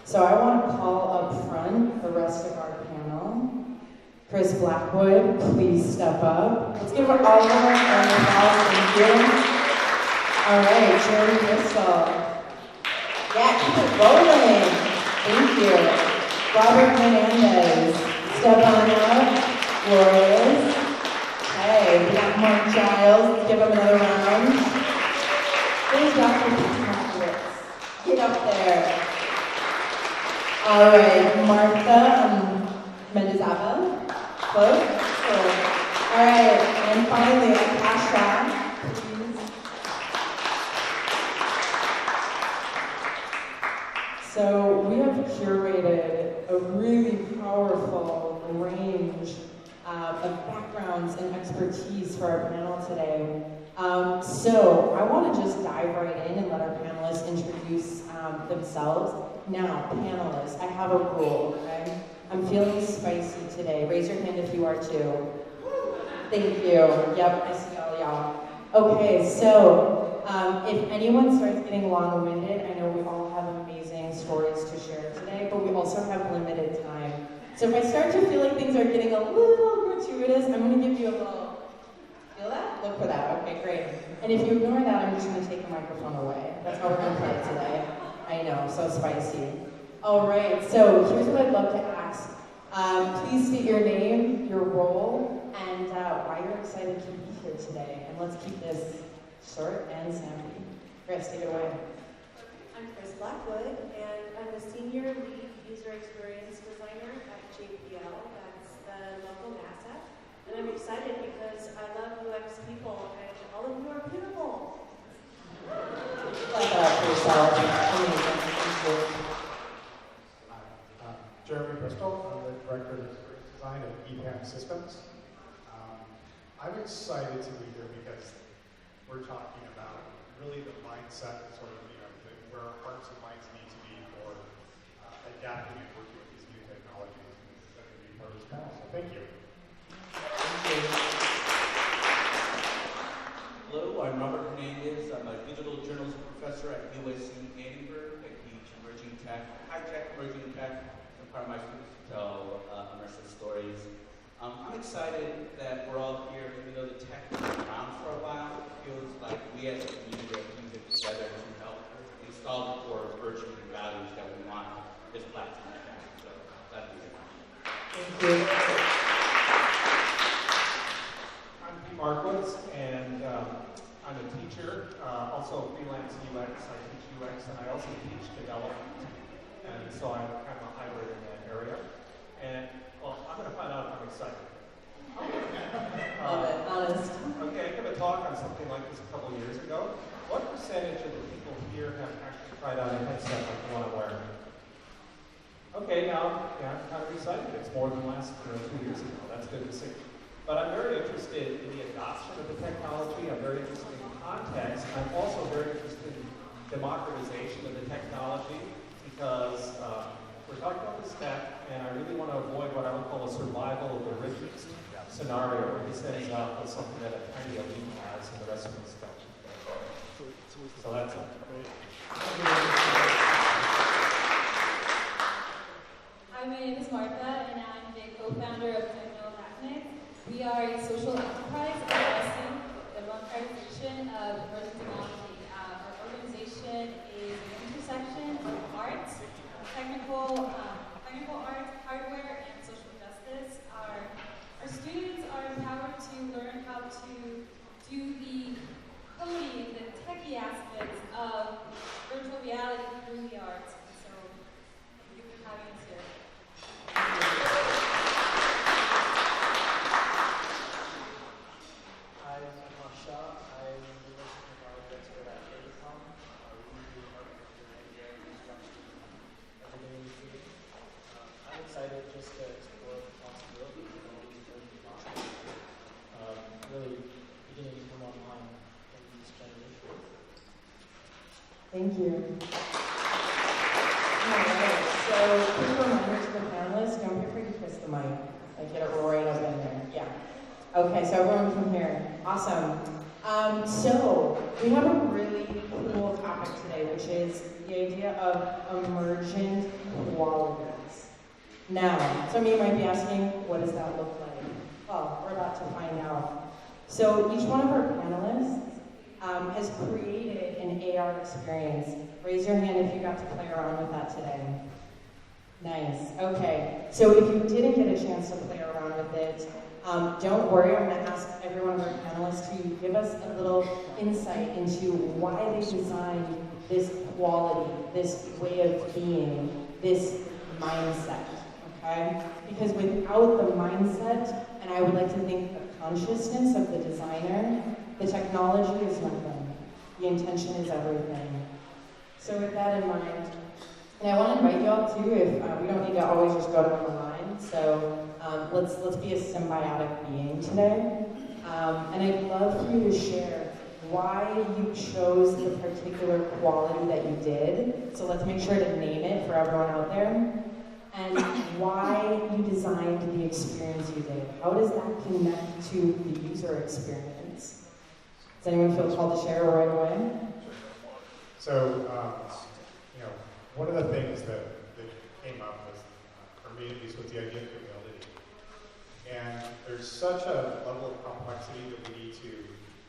So I want to call up front the rest of our panel. Chris Blackwood, please step up. Let's give all of them an applause. Thank you. All right, Jerry Bristol. Yeah, keep it rolling. Thank you. Robert Hernandez. Step on up. Glorious. Hey, we got Mark Giles. Let's give him another round. There's Dr. Petrakowitz. Get up there. All right, Martha Mendoza. Close. Cool. All right, and finally, Akasha, please. So we have curated a really powerful range of backgrounds and expertise for our panel today. So I want to just dive right in and let our panelists introduce themselves. Now, panelists, I have a rule, okay? I'm feeling spicy today. Raise your hand if you are too. Thank you. Yep, I see all y'all. Okay, so if anyone starts getting long-winded, I know we all have amazing stories to share today, but we also have limited time. So if I start to feel like things are getting a little gratuitous, I'm going to give you a little, feel that? Look for that. Okay, great. And if you ignore that, I'm just going to take the microphone away. That's how we're going to play it today. I know, so spicy. All right, so here's what I'd love to ask. Please state your name, your role, and why you're excited to be here today. And let's keep this short and snappy. Chris, take it away. I'm Chris Blackwood, and I'm the Senior Lead User Experience Designer at JPL. That's the local NASA. And I'm excited because I love UX people, and all of you are beautiful. Clap that for yourself. Amazing. Thank you. Jeremy Bristol, I'm the Director of Experience Design at EPAM Systems. I'm excited to be here because we're talking about really the mindset, sort of, where our hearts and minds need to be for adapting and working with these new technologies. That can be part of this panel. So thank you. Hello, I'm Robert Hernandez. I'm a digital journalism professor at USC Annenberg. I teach emerging tech, high-tech emerging tech. Part of my students tell immersive stories. I'm excited that we're all here, even though the tech has been around for a while. It feels like we as a community are putting it together to help install the core virtues and values that we want this platform to have. So that'd be it. Thank you. I'm Pete Markowitz, and I'm a teacher, also freelance UX. I teach UX, and I also teach development. And so I'm kind of a hybrid in that area. And, well, I'm going to find out if I'm excited. Love it, honest. Okay, I gave a talk on something like this a couple years ago. What percentage of the people here have actually tried out a headset like the one I'm wearing? Okay, now, yeah, I'm kind of excited. It's more than last 2 years ago. That's good to see. But I'm very interested in the adoption of the technology. I'm very interested in context. I'm also very interested in democratization of the technology. Because we're talking about this tech, and I really want to avoid what I would call a survival of the richest scenario, where this ends up with something that a tiny elite has and the rest of us don't. So that's it. Hi, my name is Martha, and I'm the co-founder of Techno Hacknet. We are a social enterprise addressing the democratization of emerging technology. Our organization is an intersection of arts, technical arts, hardware, and social justice. Our students are empowered to learn how to do the coding, the techie aspects of virtual reality through the arts. So, thank you for having us here. Hi, I'm Asha. I'm the University Technology expert at Datacom. We do architecture, engineering, construction, everything in between. I'm excited just to explore the possibilities of all these emerging technologies. Really beginning to come online in this generation. Thank you. All right, so quick reminder to the panelists, don't be afraid to kiss the mic. Like, get it right up in there. Yeah. Okay, so everyone from here. Awesome. So we have a really cool topic today, which is the idea of emergent Now, some of you might be asking, what does that look like? Well, we're about to find out. So each one of our panelists has created an AR experience. Raise your hand if you got to play around with that today. Nice, okay. So if you didn't get a chance to play around with it, don't worry, I'm gonna ask every one of our panelists to give us a little insight into why they designed this quality, this way of being, this mindset, okay? Because without the mindset, and I would like to think the consciousness of the designer, the technology is nothing. The intention is everything. So with that in mind, and I want to invite you all too, if we don't need to always just go down the line, so let's be a symbiotic being today. And I'd love for you to share why you chose the particular quality that you did. So let's make sure to name it for everyone out there. And why you designed the experience you did. How does that connect to the user experience? Does anyone feel called to share right away? So, one of the things that came up was, for me at least, was the idea of humility. And there's such a level of complexity that we need to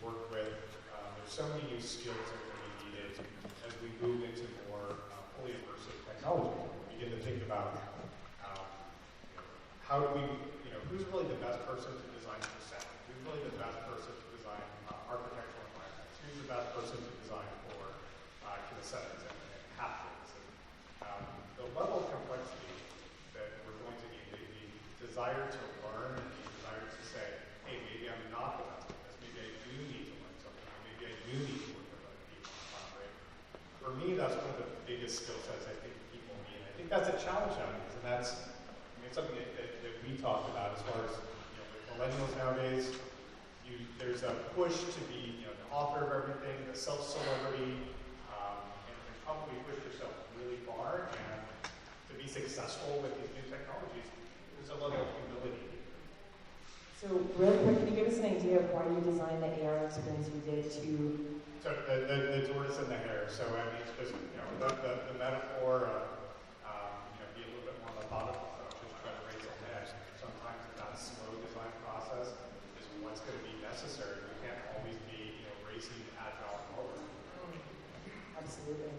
work with. There's so many new skills that are going to be needed as we move into more fully immersive technology. We begin to think about how do we, who's really the best person to design for sound? Who's really the best person to design architectural environments? Who's the best person to design for kinesthetics and haptics? The level of complexity that we're going to need, the desire to learn, and the desire to say, hey, maybe I'm not the best at this. Maybe I do need to learn something. Or maybe I do need to work with other people and collaborate. For me, that's one of the biggest skill sets I think people need. I think that's a challenge nowadays, and that's something that we talked about as far as with millennials nowadays. There's a push to be the author of everything, the self-celebrity, and probably push yourself really far. And to be successful with these new technologies, there's a level of humility. So real quick, can you give us an idea of why you designed the AR experience you did to... So the tortoise and the hare. So I mean, it's just the metaphor of be a little bit more methodical. Sometimes that slow design process is what's going to be necessary. We can't always be, racing agile forward. Absolutely.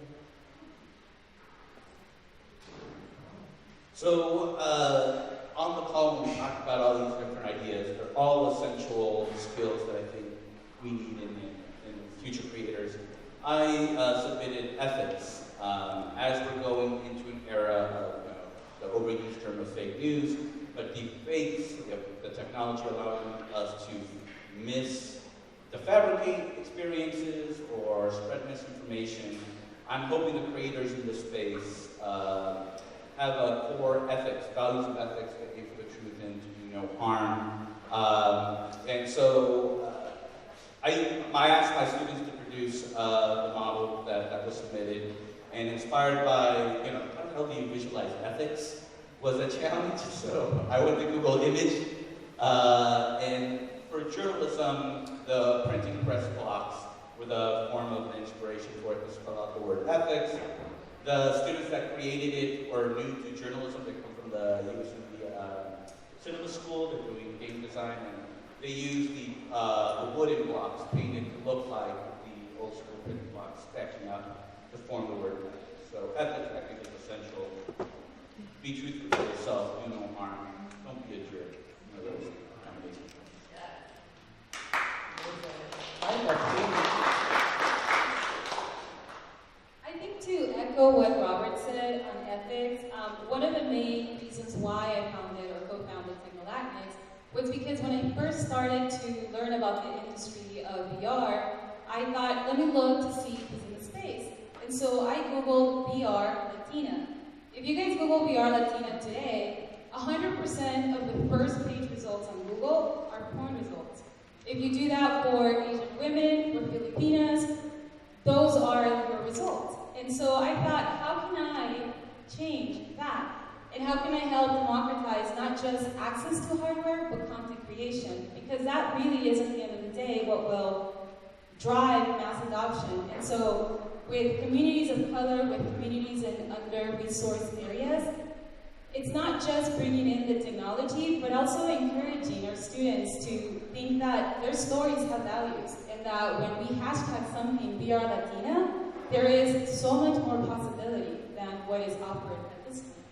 So on the call, when we talked about all these different ideas, they're all essential skills that I think we need in future creators. I submitted ethics. As we're going into an era of the overused term of fake news, but deep fakes, the technology allowing us to fabricate experiences or spread misinformation. I'm hoping the creators in this space have a core ethics, values of ethics that aim for the truth and to do no harm. And so I asked my students to produce the model that was submitted, and inspired by, how the hell do you visualize ethics? Was a challenge, so I went to Google Image, and for journalism, the printing press blocks were the form of inspiration for it to spell out the word ethics. The students that created it are new to journalism. They come from the USC Cinema School. They're doing game design, and they use the wooden blocks painted to look like the old school printing blocks stacking up to form the word ethics. So ethics, I think, is essential. Be truthful to yourself, do no harm, don't be a jerk. Those combinations. I think to echo what Robert said on ethics, one of the main reasons why I founded or co-founded Technolacnics was because when I first started to learn about the industry of VR, I thought, let me look to see who's in the space. And so I Googled VR Latina. If you guys Google VR Latina today, 100% of the first page results on Google are porn results. If you do that for Asian women, for Filipinas, those are your results. And so I thought, how can I change that? And how can I help democratize not just access to hardware, but content creation? Because that really is, at the end of the day, what will drive mass adoption. And so with communities of color, with communities in under-resourced areas, it's not just bringing in the technology, but also encouraging our students to think that their stories have values, and that when we hashtag something, we are Latina, there is so much more possibility than what is offered at this point.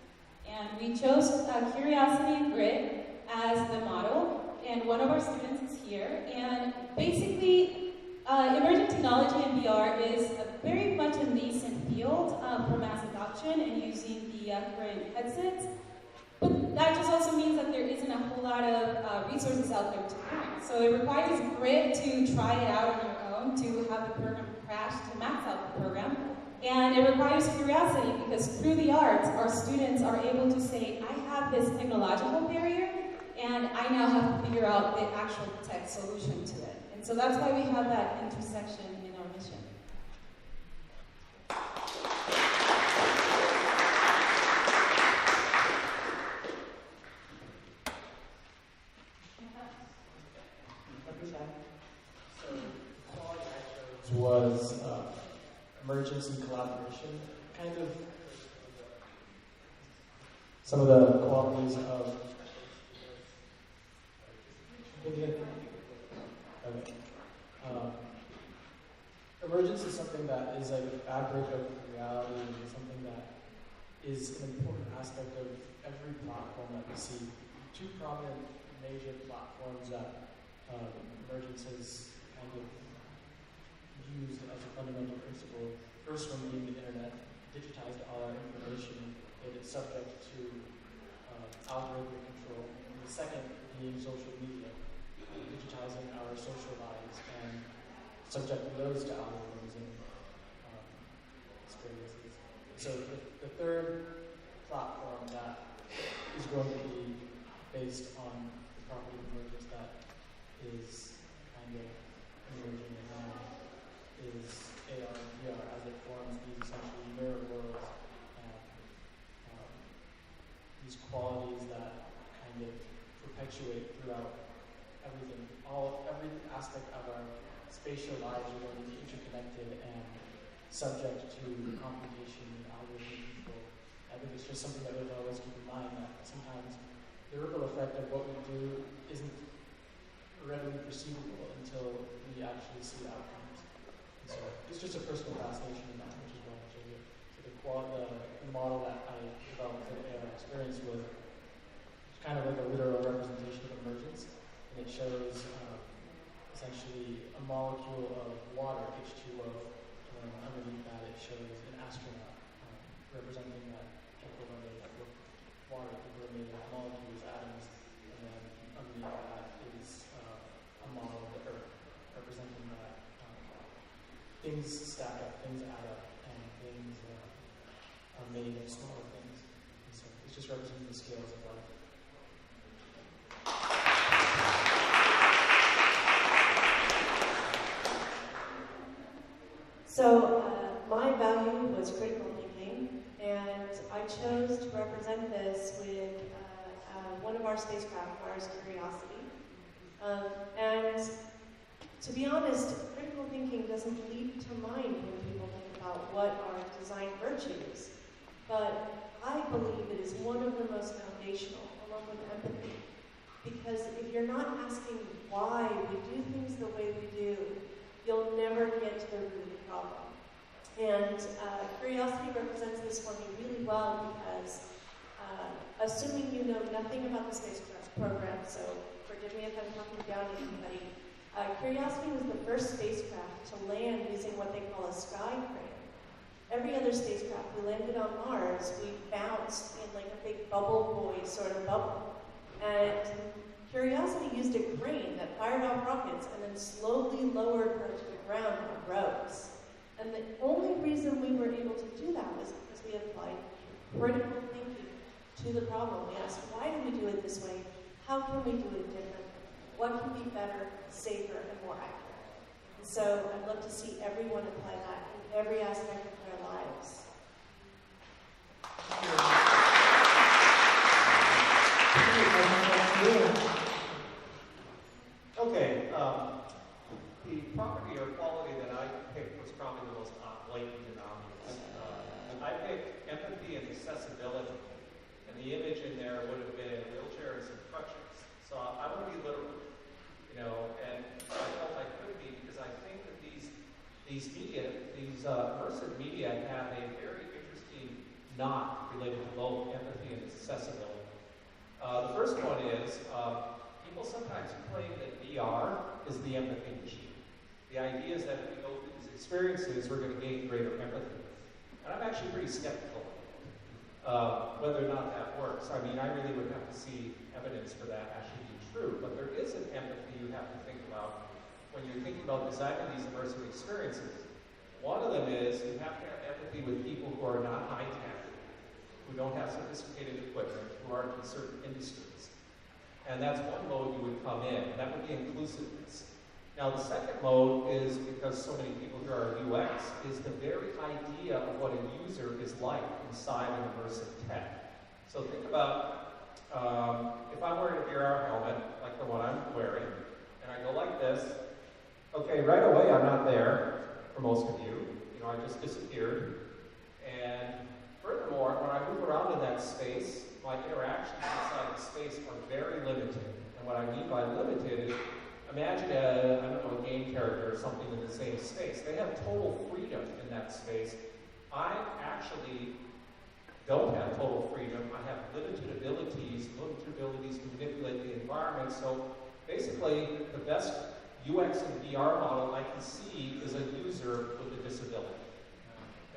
And we chose curiosity and grit as the model, and one of our students is here. And basically, emerging technology and VR is very much a nascent field for mass adoption and using the current headsets. But that just also means that there isn't a whole lot of resources out there to learn. So it requires grit to try it out on your own, to have the program crash, to max out the program. And it requires curiosity, because through the arts, our students are able to say, I have this technological barrier, and I now have to figure out the actual tech solution to it. And so that's why we have that intersection in our mission. So the quality I chose was emergence and collaboration. Kind of some of the qualities of emergence is something that is like a fabric of reality, and something that is an important aspect of every platform that we see. Two prominent major platforms that emergence has kind of used as a fundamental principle. First one being the internet, digitized all our information, made it subject to algorithmic control. And the second being social media, digitizing our social lives and subjecting those to algorithms and experiences. So the third platform that is going to be based on the property of emergence that is kind of emerging now is AR and VR, as it forms these essentially mirror worlds and these qualities that kind of perpetuate throughout everything. Every aspect of our spatial lives are going to be interconnected and subject to computation and algorithm control. I think it's just something that we always keep in mind, that sometimes the ripple effect of what we do isn't readily perceivable until we actually see the outcomes. And so it's just a personal fascination in that, which is why I chose it. So the model that I developed for the AR experience was kind of like a literal representation of emergence, and it shows essentially a molecule of water, H2O, and underneath that it shows an astronaut representing that chemical rendezvous with water, people are made of molecules, atoms, and then underneath that is a model of the Earth, representing that things stack up, things add up, and things are made of smaller things. And so it's just representing the scales of life. So my value was critical thinking, and I chose to represent this with one of our spacecraft, Mars Curiosity. And to be honest, critical thinking doesn't leap to mind when people think about what are design virtues, but I believe it is one of the most foundational, along with empathy. Because if you're not asking why we do things the way we do, you'll never get to the root of the problem. And curiosity represents this for me really well, because assuming you know nothing about the spacecraft program, so forgive me if I'm talking down to anybody, Curiosity was the first spacecraft to land using what they call a sky crane. Every other spacecraft we landed on Mars, we bounced in like a big bubble boy sort of bubble. And Curiosity used a crane that fired off rockets and then slowly lowered her to the ground on ropes. And the only reason we were able to do that was because we applied critical thinking to the problem. We asked, why do we do it this way? How can we do it differently? What can be better, safer, and more accurate? And so I'd love to see everyone apply that in every aspect of their lives. Okay, the property or quality that I picked was probably the most blatant and obvious. I picked empathy and accessibility. And the image there would have been in wheelchairs and crutches. So I want to be literal, and I felt I could be because I think that these immersive media have a very interesting knot related to both empathy and accessibility. The first one is people sometimes claim that VR is the empathy machine. The idea is that if we go through these experiences, we're going to gain greater empathy. And I'm actually pretty skeptical whether or not that works. I mean, I really would have to see evidence for that actually be true. But there is an empathy you have to think about when you're thinking about designing these immersive experiences. One of them is you have to have empathy with people who are not high-tech, who don't have sophisticated equipment, who aren't in certain industries. And that's one mode you would come in. That would be inclusiveness. Now, the second mode is, because so many people here are UX, is the very idea of what a user is like inside an immersive tech. So think about if I'm wearing a VR helmet, like the one I'm wearing, and I go like this, okay, right away I'm not there, for most of you. I just disappeared. And furthermore, when I move around in that space, my interactions inside the space are very limited. And what I mean by limited is, imagine a game character or something in the same space. They have total freedom in that space. I actually don't have total freedom. I have limited abilities to manipulate the environment. So basically, the best UX and VR model I can see is a user with a disability.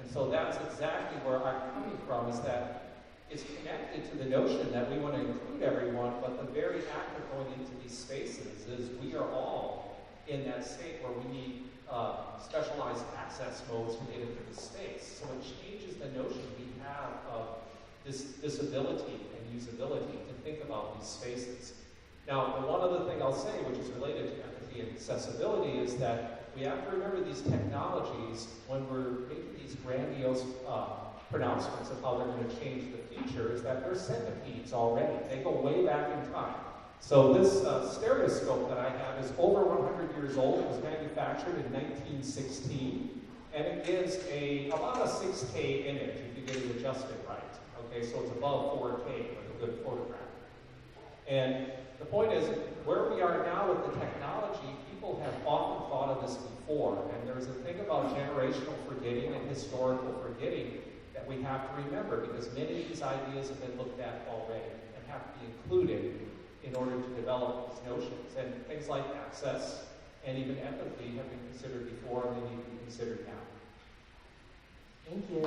And so that's exactly where I'm coming from, is that it's connected to the notion that we want to include everyone, but the very act of going into these spaces is we are all in that state where we need specialized access modes to get into the space. So it changes the notion we have of this disability and usability to think about these spaces. Now, the one other thing I'll say, which is related to empathy and accessibility, is that we have to remember these technologies when we're making these grandiose pronouncements of how they're going to change the future, is that they're centipedes already. They go way back in time. So this stereoscope that I have is over 100 years old. It was manufactured in 1916, and it gives about a 6K image if you get it adjusted right. Okay, so it's above 4K with a good photograph. And the point is, where we are now with the technology, people have often thought of this before, and there's a thing about generational forgetting and historical forgetting that we have to remember, because many of these ideas have been looked at already and have to be included in order to develop these notions. And things like access and even empathy have been considered before, and they need to be considered now. Thank you.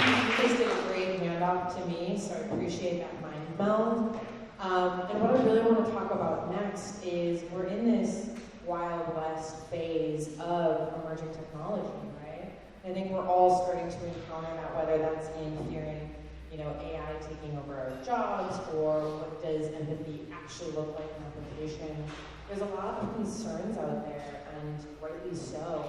You just did a great handoff to me, so I appreciate that mind meld. And what I really want to talk about next is we're in this Wild West phase of emerging technology, right? I think we're all starting to encounter that, whether that's in hearing, AI taking over our jobs, or what does empathy actually look like in application. There's a lot of concerns out there, and rightly so.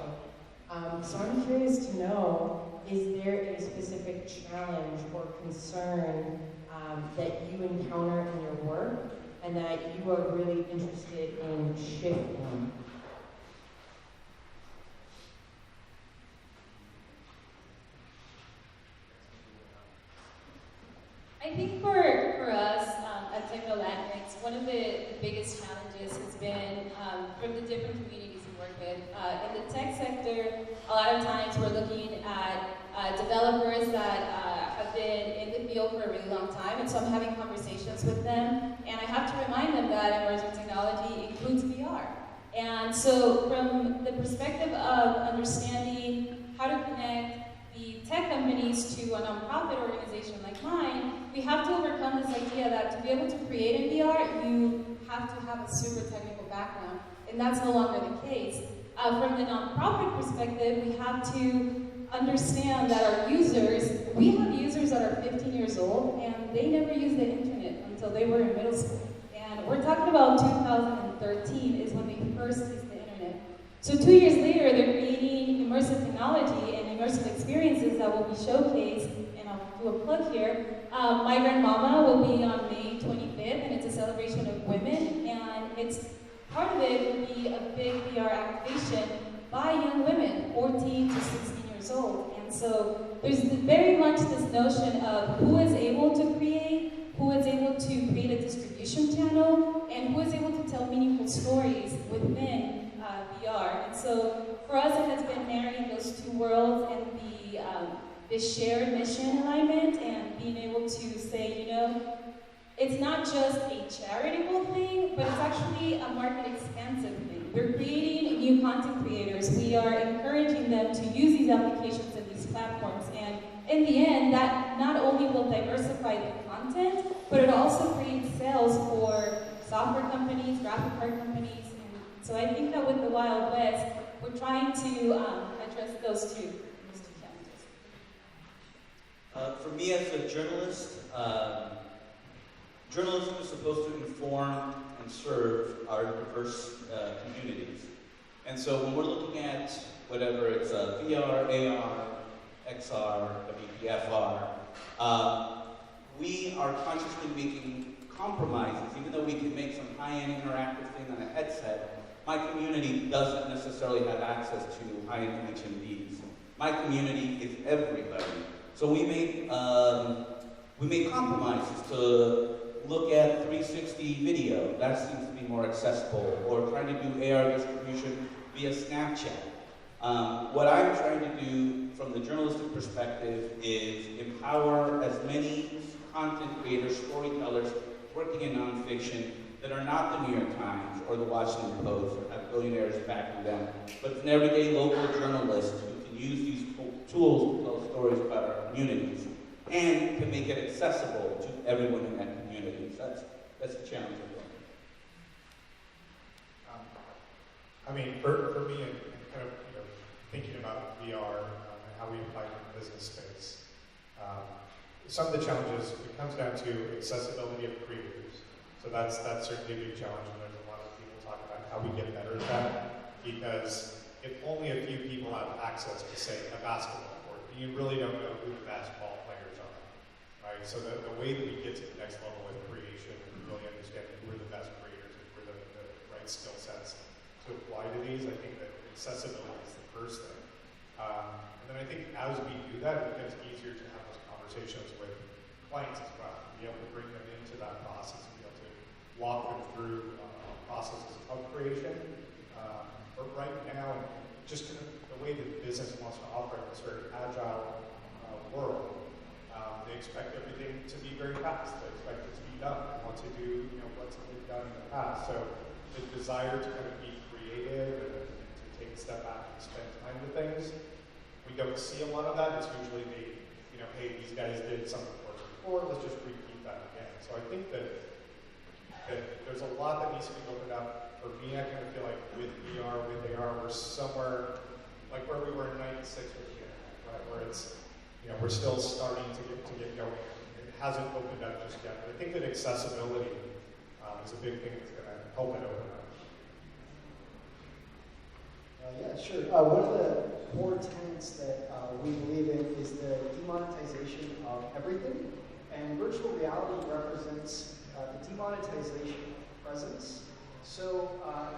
So I'm curious to know, is there a specific challenge or concern that you encounter in your work and that you are really interested in shifting? I think for us at Techno Latinx, one of the biggest challenges has been from the different communities we work with. In the tech sector, a lot of times we're looking at developers that have been in the field for a really long time, and so I'm having conversations with them, and I have to remind them that emerging technology includes VR. And so from the perspective of understanding how to connect the tech companies to a nonprofit organization like mine, we have to overcome this idea that to be able to create in VR, you have to have a super technical background, and that's no longer the case. From the nonprofit perspective, we have to understand that our users, we have users that are 15 years old, and they never used the internet until they were in middle school. And we're talking about 2013 is when they first used the internet. So 2 years later, they're creating immersive technology and immersive experiences that will be showcased, and I'll do a plug here. My Grandmama will be on May 25th, and it's a celebration of women, and it's part of it will be a big VR activation by young women, 14 to 16 years old. And so there's very much this notion of who is able to create, who is able to create a distribution channel, and who is able to tell meaningful stories within VR. And so for us, it has been marrying those two worlds and the shared mission alignment and being able to say, you know, it's not just a charitable thing, but it's actually a market expansive thing. We're creating new content creators. We are encouraging them to use these applications and these platforms. And in the end, that not only will diversify the content, but it also creates sales for software companies, graphic card companies. And so I think that with the Wild West, we're trying to address those two challenges. For me as a journalist, journalism is supposed to inform and serve our diverse communities. And so when we're looking at whatever it's VR, AR, XR, WPFR, we are consciously making compromises. Even though we can make some high-end interactive thing on a headset, my community doesn't necessarily have access to high-end HMDs. My community is everybody. So we make compromises to look at 360 video. That seems to be more accessible. Or trying to do AR distribution via Snapchat. What I'm trying to do from the journalistic perspective is empower as many content creators, storytellers, working in nonfiction that are not the New York Times or the Washington Post or have billionaires backing them, but it's an everyday local journalist who can use these tools to tell stories about our communities and can make it accessible to everyone in that community. So that's the challenge of it. I mean, for me, and kind of thinking about VR and how we apply it in the business space, some of the challenges, it comes down to accessibility of creators. So that's certainly a big challenge, and there's a lot of people talk about how we get better at that, because if only a few people have access to, say, a basketball court, you really don't know who the basketball players are, right? So the way that we get to the next level with creation and really understanding who are the best creators and who are the right skill sets to apply to these, I think that accessibility is the first thing. And then I think as we do that, it becomes easier to have those conversations with clients as well, to be able to bring them into that process, to be able to walk them through processes of creation. But right now, just in the way that business wants to operate in this very agile world, they expect everything to be very fast. They expect it to be done. They want to do what's been done in the past. So the desire to kind of be creative and to take a step back and spend time with things, we don't see a lot of that. It's usually hey, these guys did something before, let's just repeat that again. So I think that there's a lot that needs to be opened up. For me, I kind of feel like with VR, with AR, we're somewhere like where we were in '96 with the internet, right? Where it's, we're still starting to get going. It hasn't opened up just yet. But I think that accessibility is a big thing that's going to help it open up. Yeah, sure. One of the core tenets that we believe in is the demonetization of everything. And virtual reality represents the demonetization of presence. So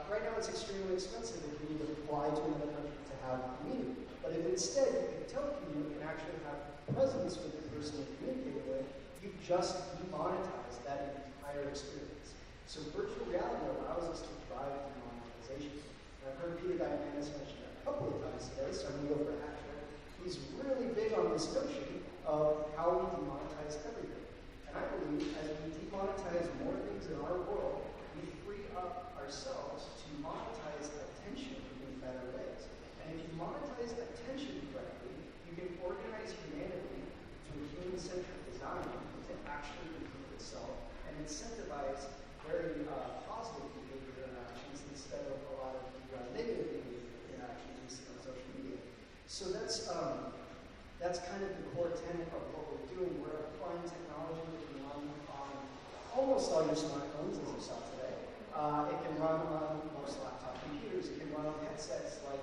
right now it's extremely expensive if you need to fly to another country to have a meeting. But if instead you can telecommute and actually have presence with the person you communicate with, you've just demonetized that entire experience. So virtual reality allows us to drive demonetization. And I've heard Peter Diamandis mention that a couple of times today, so I'm going to go for a hat trick. He's really big on this notion of how we demonetize everything. And I believe as we demonetize more things in our world, we free up ourselves to monetize attention in better ways. And if you monetize attention correctly, you can organize humanity to a human-centric design to actually improve itself and incentivize very positive behavior interactions instead of a lot of negative behavior interactions we see on social media. So that's kind of the core tenet of what we're doing. We're applying technology that can run on almost all your smartphones, as you saw today. It can run on most laptop computers. It can run on headsets like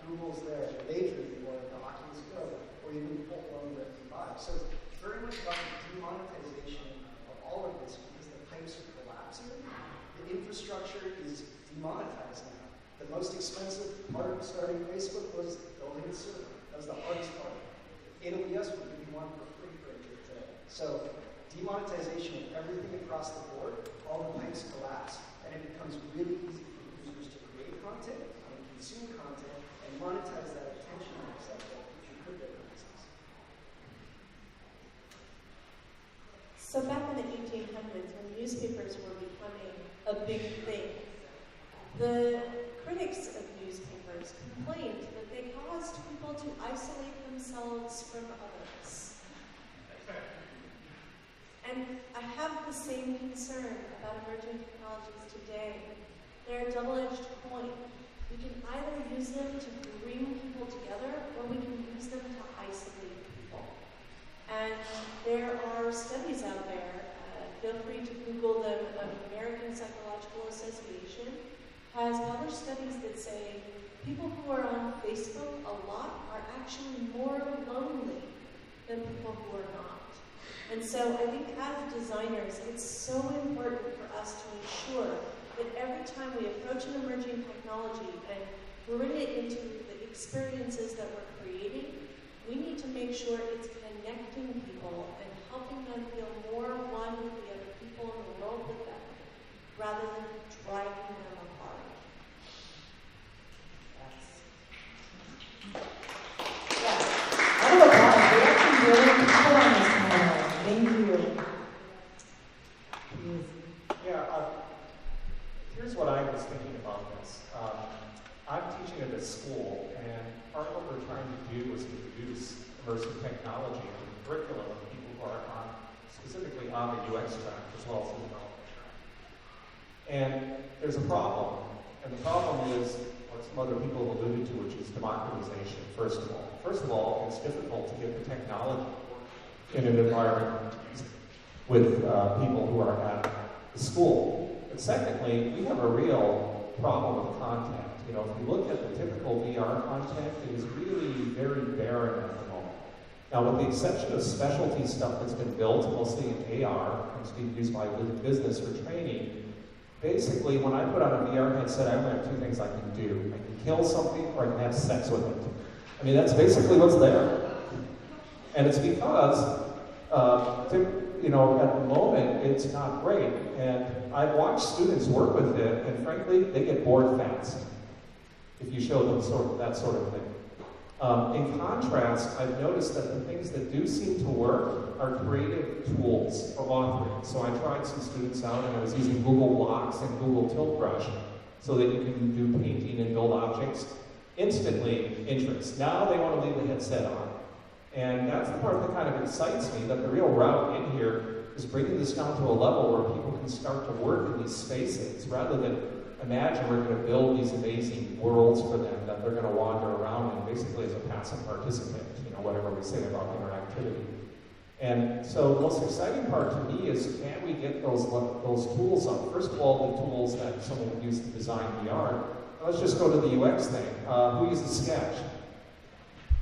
Google's there, the Daydream, or the Oculus Go, or even full-blown Rift 5. So it's very much about the demonetization of all of this because the pipes are collapsing. The infrastructure is demonetized now. The most expensive part of starting Facebook was building a server. That was the hardest part. US would give you one for free for a gift today. So demonetization of everything across the board, all the banks collapse, and it becomes really easy for users to create content and consume content and monetize that attention asset that future cryptocurrencies. So back in the 1800s, when newspapers were becoming a big thing, the critics of newspapers complained that they caused people to isolate themselves from others. And I have the same concern about emerging technologies today. They're a double-edged coin. We can either use them to bring people together, or we can use them to isolate people. And there are studies out there, feel free to Google them. The American Psychological Association has published studies that say people who are on Facebook a lot are actually more lonely than people who are not. And so I think as designers, it's so important for us to ensure that every time we approach an emerging technology and bring it into the experiences that we're creating, we need to make sure it's connecting people and helping them feel more one with the other people in the world with them, rather than driving them apart. Round of applause. We have some really people on this panel. Thank you. Yeah, here's what I was thinking about this. I'm teaching at this school, and part of what we're trying to do is introduce immersive technology into the curriculum of people who are specifically on the UX track as well as the development track. And there's a problem, and the problem is what some other people have alluded to, which is democratization, first of all. First of all, it's difficult to get the technology in an environment with people who are at the school. But secondly, we have a real problem with content. You know, if you look at the typical VR content, it is really very barren at the moment. Now, with the exception of specialty stuff that's been built, mostly in AR, and it's being used by business for training, basically, when I put on a VR headset, I only have two things I can do. I can kill something, or I can have sex with it. I mean, that's basically what's there. And it's because, you know, at the moment, it's not great. And I've watched students work with it, and frankly, they get bored fast if you show them that sort of thing. In contrast, I've noticed that the things that do seem to work are creative tools for authoring. So I tried some students out, and I was using Google Blocks and Google Tilt Brush so that you can do painting and build objects. Instantly interest. Now they want to leave the headset on. And that's the part that kind of excites me, that the real route in here is bringing this down to a level where people can start to work in these spaces, rather than imagine we're going to build these amazing worlds for them that they're going to wander around in, basically as a passive participant, you know, whatever we say about interactivity. And so the most exciting part to me is, can we get those tools up? First of all, the tools that someone would use to design VR. Let's just go to the UX thing. Who uses Sketch?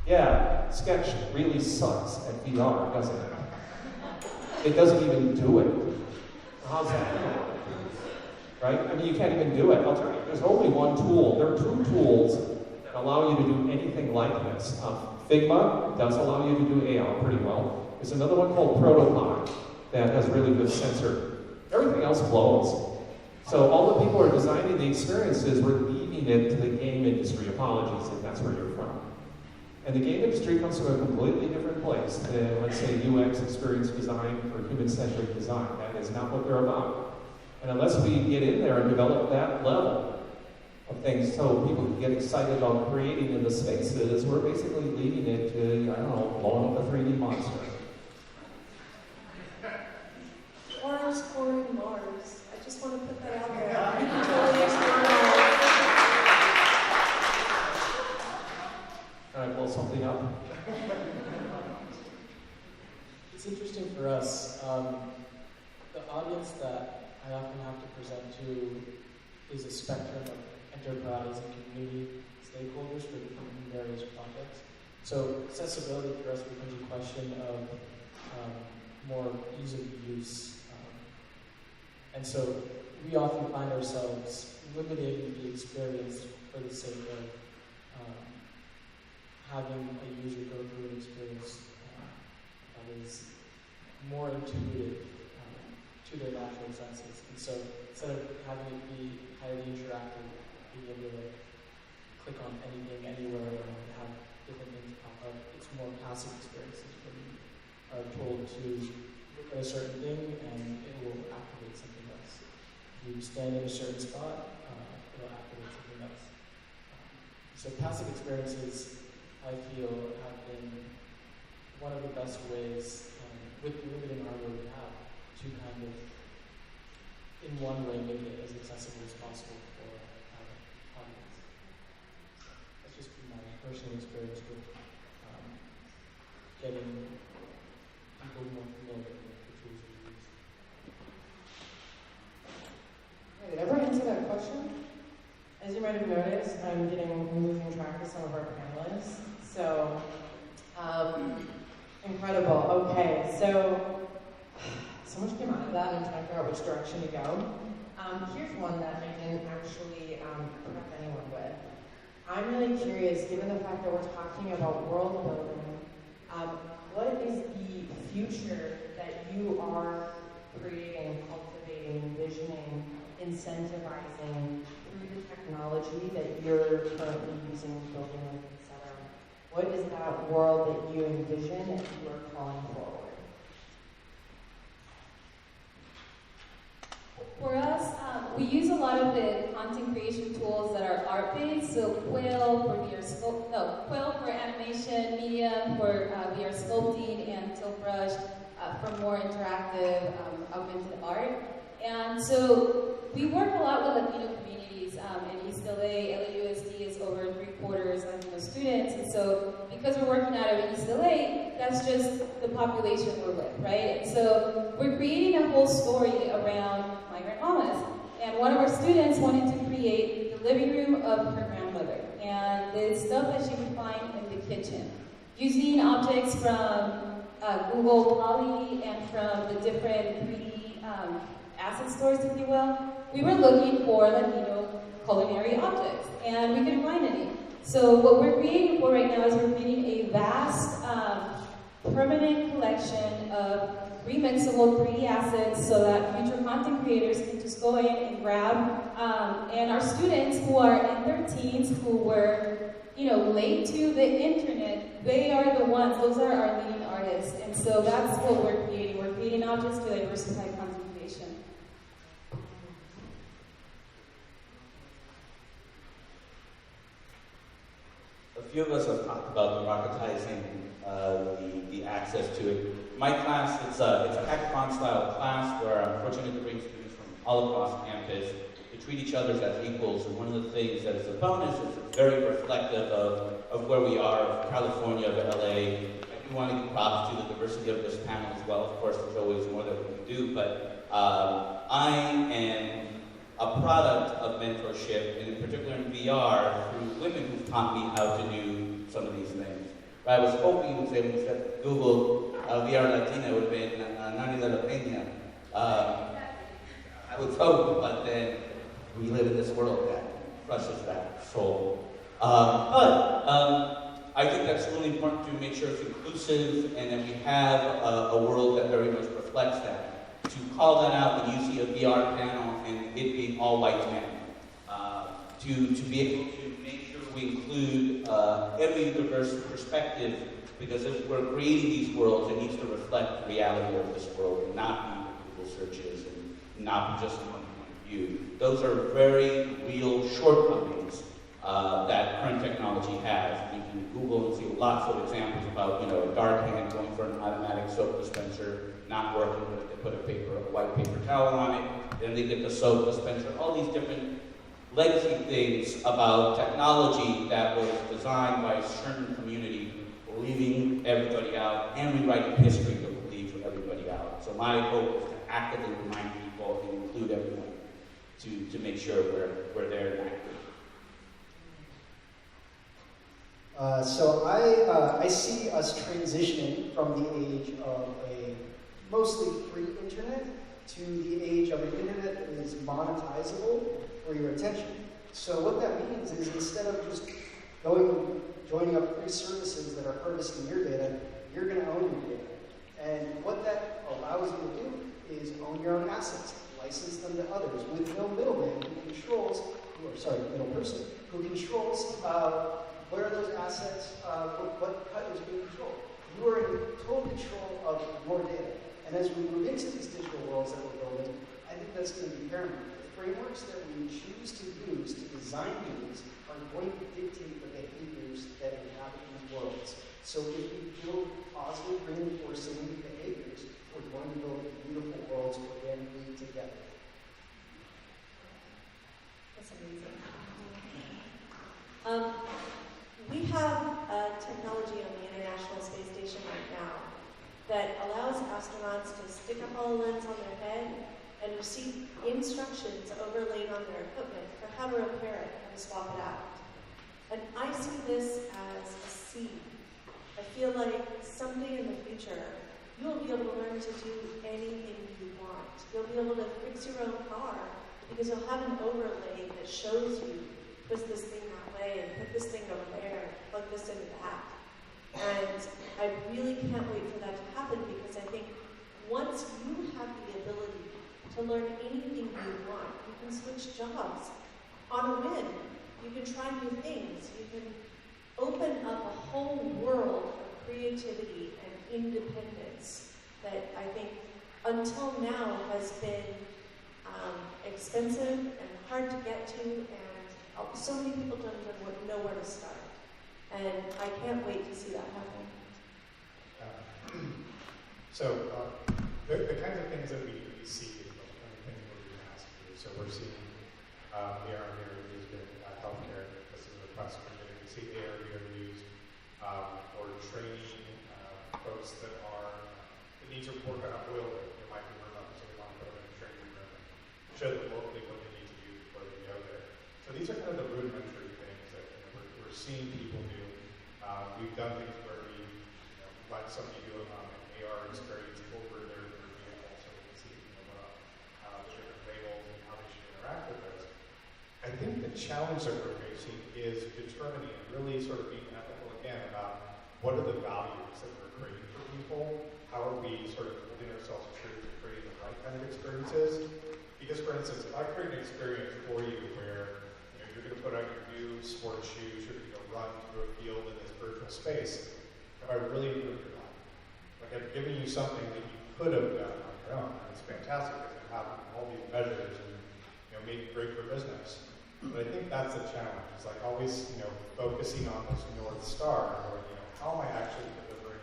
Yeah, Sketch really sucks at VR, doesn't it? It doesn't even do it. How's that? Right? I mean, you can't even do it. I'll tell you, there's only one tool. There are two tools that allow you to do anything like this. Figma does allow you to do AR pretty well. There's another one called Protopie that has really good sensor. Everything else blows. So all the people who are designing the experiences, we're leaving it to the game industry. Apologies if that's where you're from. And the game industry comes from a completely different place than, let's say, UX experience design or human-centric design. That is not what they're about. And unless we get in there and develop that level of things so people can get excited about creating in the spaces, we're basically leaving it to, I don't know, blowing up a 3D monster. Or exploring Mars. I just want to put that out there. You can totally explore Mars. Can I blow something up? It's interesting for us. The audience that I often have to present to is a spectrum of enterprise and community stakeholders for various projects. So accessibility for us becomes a question of more ease of use. And so we often find ourselves limiting the experience for the sake of having a user go through an experience is more intuitive to their natural senses. And so instead of having it be highly interactive, being able to click on anything, anywhere, and have different things pop up, it's more passive experiences where you are told to look at a certain thing and it will activate something else. If you stand in a certain spot, it'll activate something else. So passive experiences, I feel, have been one of the best ways, with the limited hardware we have, to kind of, in one way, make it as accessible as possible for audience. That's just been my personal experience with getting people more familiar with the tools we use. Did everyone answer that question? As you might have noticed, I'm losing track of some of our panelists. So, incredible. Okay, so much came out of that. I'm trying to figure out which direction to go. Here's one that I didn't actually prep anyone with. I'm really curious, given the fact that we're talking about world building, what is the future that you are creating, cultivating, envisioning, incentivizing through the technology that you're currently using, building with, etc.? What is that world that you envision and you are calling forward? For us, we use a lot of the content creation tools that are art-based, so Quill for animation, Medium for VR sculpting, and Tiltbrush for more interactive, augmented art. And so we work a lot with Latino communities in East LA. LAUSD is over 3/4 Latino students, and so because we're working out of East LA, that's just the population we're with, right? And so we're creating a whole story around migrant mamas. And one of our students wanted to create the living room of her grandmother and the stuff that she would find in the kitchen, using objects from Google Poly and from the different 3D asset stores, if you will. We were looking for Latino culinary objects, and we couldn't find any. So what we're creating for right now is we're creating a vast, permanent collection of remixable 3D assets so that future content creators can just go in and grab. And our students who are in their teens, who were, late to the internet, they are the ones, those are our leading artists. And so that's what we're creating. We're creating objects to diversify content creation. A few of us have talked about democratizing the access to it. My class, it's a hackathon-style class where I'm fortunate to bring students from all across campus to treat each other as equals. And one of the things that is a bonus is it's very reflective of where we are, of California, of LA. I do want to give props to the diversity of this panel as well. Of course, there's always more that we can do, but I am a product of mentorship, and in particular in VR, through women who've taught me how to do some of these things. But I was hoping you would say, when you said Google VR Latina, it would have been Nani de la Peña. I was hoping, but then we live in this world that crushes that soul. I think that's really important to make sure it's inclusive and that we have a world that very much reflects that. To call that out when you see a VR panel and it being all white men. To be able to make sure we include every diverse perspective, because if we're creating these worlds, it needs to reflect the reality of this world and not be Google searches and not be just one point of view. Those are very real shortcomings that current technology has. You can Google and see lots of examples about, a dark hand going for an automatic soap dispenser, not working, but they put a white paper towel on it, then they get the soap dispenser, all these different legacy things about technology that was designed by a certain community, leaving everybody out and rewriting history to leave everybody out. So my hope is to actively remind people and include everyone to make sure we're there and active. So I see us transitioning from the age of a mostly free internet to the age of an internet that is monetizable for your attention. So what that means is instead of just joining up free services that are harvesting your data, you're going to own your data. middle person, who controls where those assets, what cut is being controlled. You are in total control of your data. And as we move into these digital worlds that we're building, I think that's going to be paramount. The frameworks that we choose to use to design these are going to dictate the behaviors that inhabit these worlds. So if we build positive reinforcing behaviors, we're going to build beautiful worlds organically together. That's amazing. We have technology on the International Space Station right now that allows astronauts to stick a HoloLens on their head and receive instructions overlaid on their equipment for how to repair it and swap it out. And I see this as a seed. I feel like someday in the future, you'll be able to learn to do anything you want. You'll be able to fix your own car because you'll have an overlay that shows you twist this thing that way and put this thing over there, plug this into that. And I really can't wait for that to happen because I think once you have the ability to learn anything you want, you can switch jobs on a whim. You can try new things. You can open up a whole world of creativity and independence that I think until now has been expensive and hard to get to, and so many people don't even know where to start. And I can't wait to see that happen. The kinds of things that we see is the kind of things we're being asked to do. So we're seeing AR used in healthcare. This is a request we're getting. We see AR used for training folks that need to work on an oil rig. It might be remote, so we want to put them in a training room and show them locally what they need to do before they go there. So these are kind of the rudimentary things that we're seeing people do. We've done things where we let somebody do an AR experience over their vehicle so they can see the different labels and how they should interact with those. I think the challenge that we're facing is determining and really sort of being ethical again about what are the values that we're creating for people. How are we sort of holding ourselves true to creating the right kind of experiences? Because, for instance, if I create an experience for you where you're going to put on your new sports shoes, you're going to go run through a field in this virtual space, have I really improved your life? Like, I've given you something that you could have done on your own. And it's fantastic because you have all these measures and made it great for business. But I think that's the challenge. It's like always, focusing on this North Star, or how am I actually delivering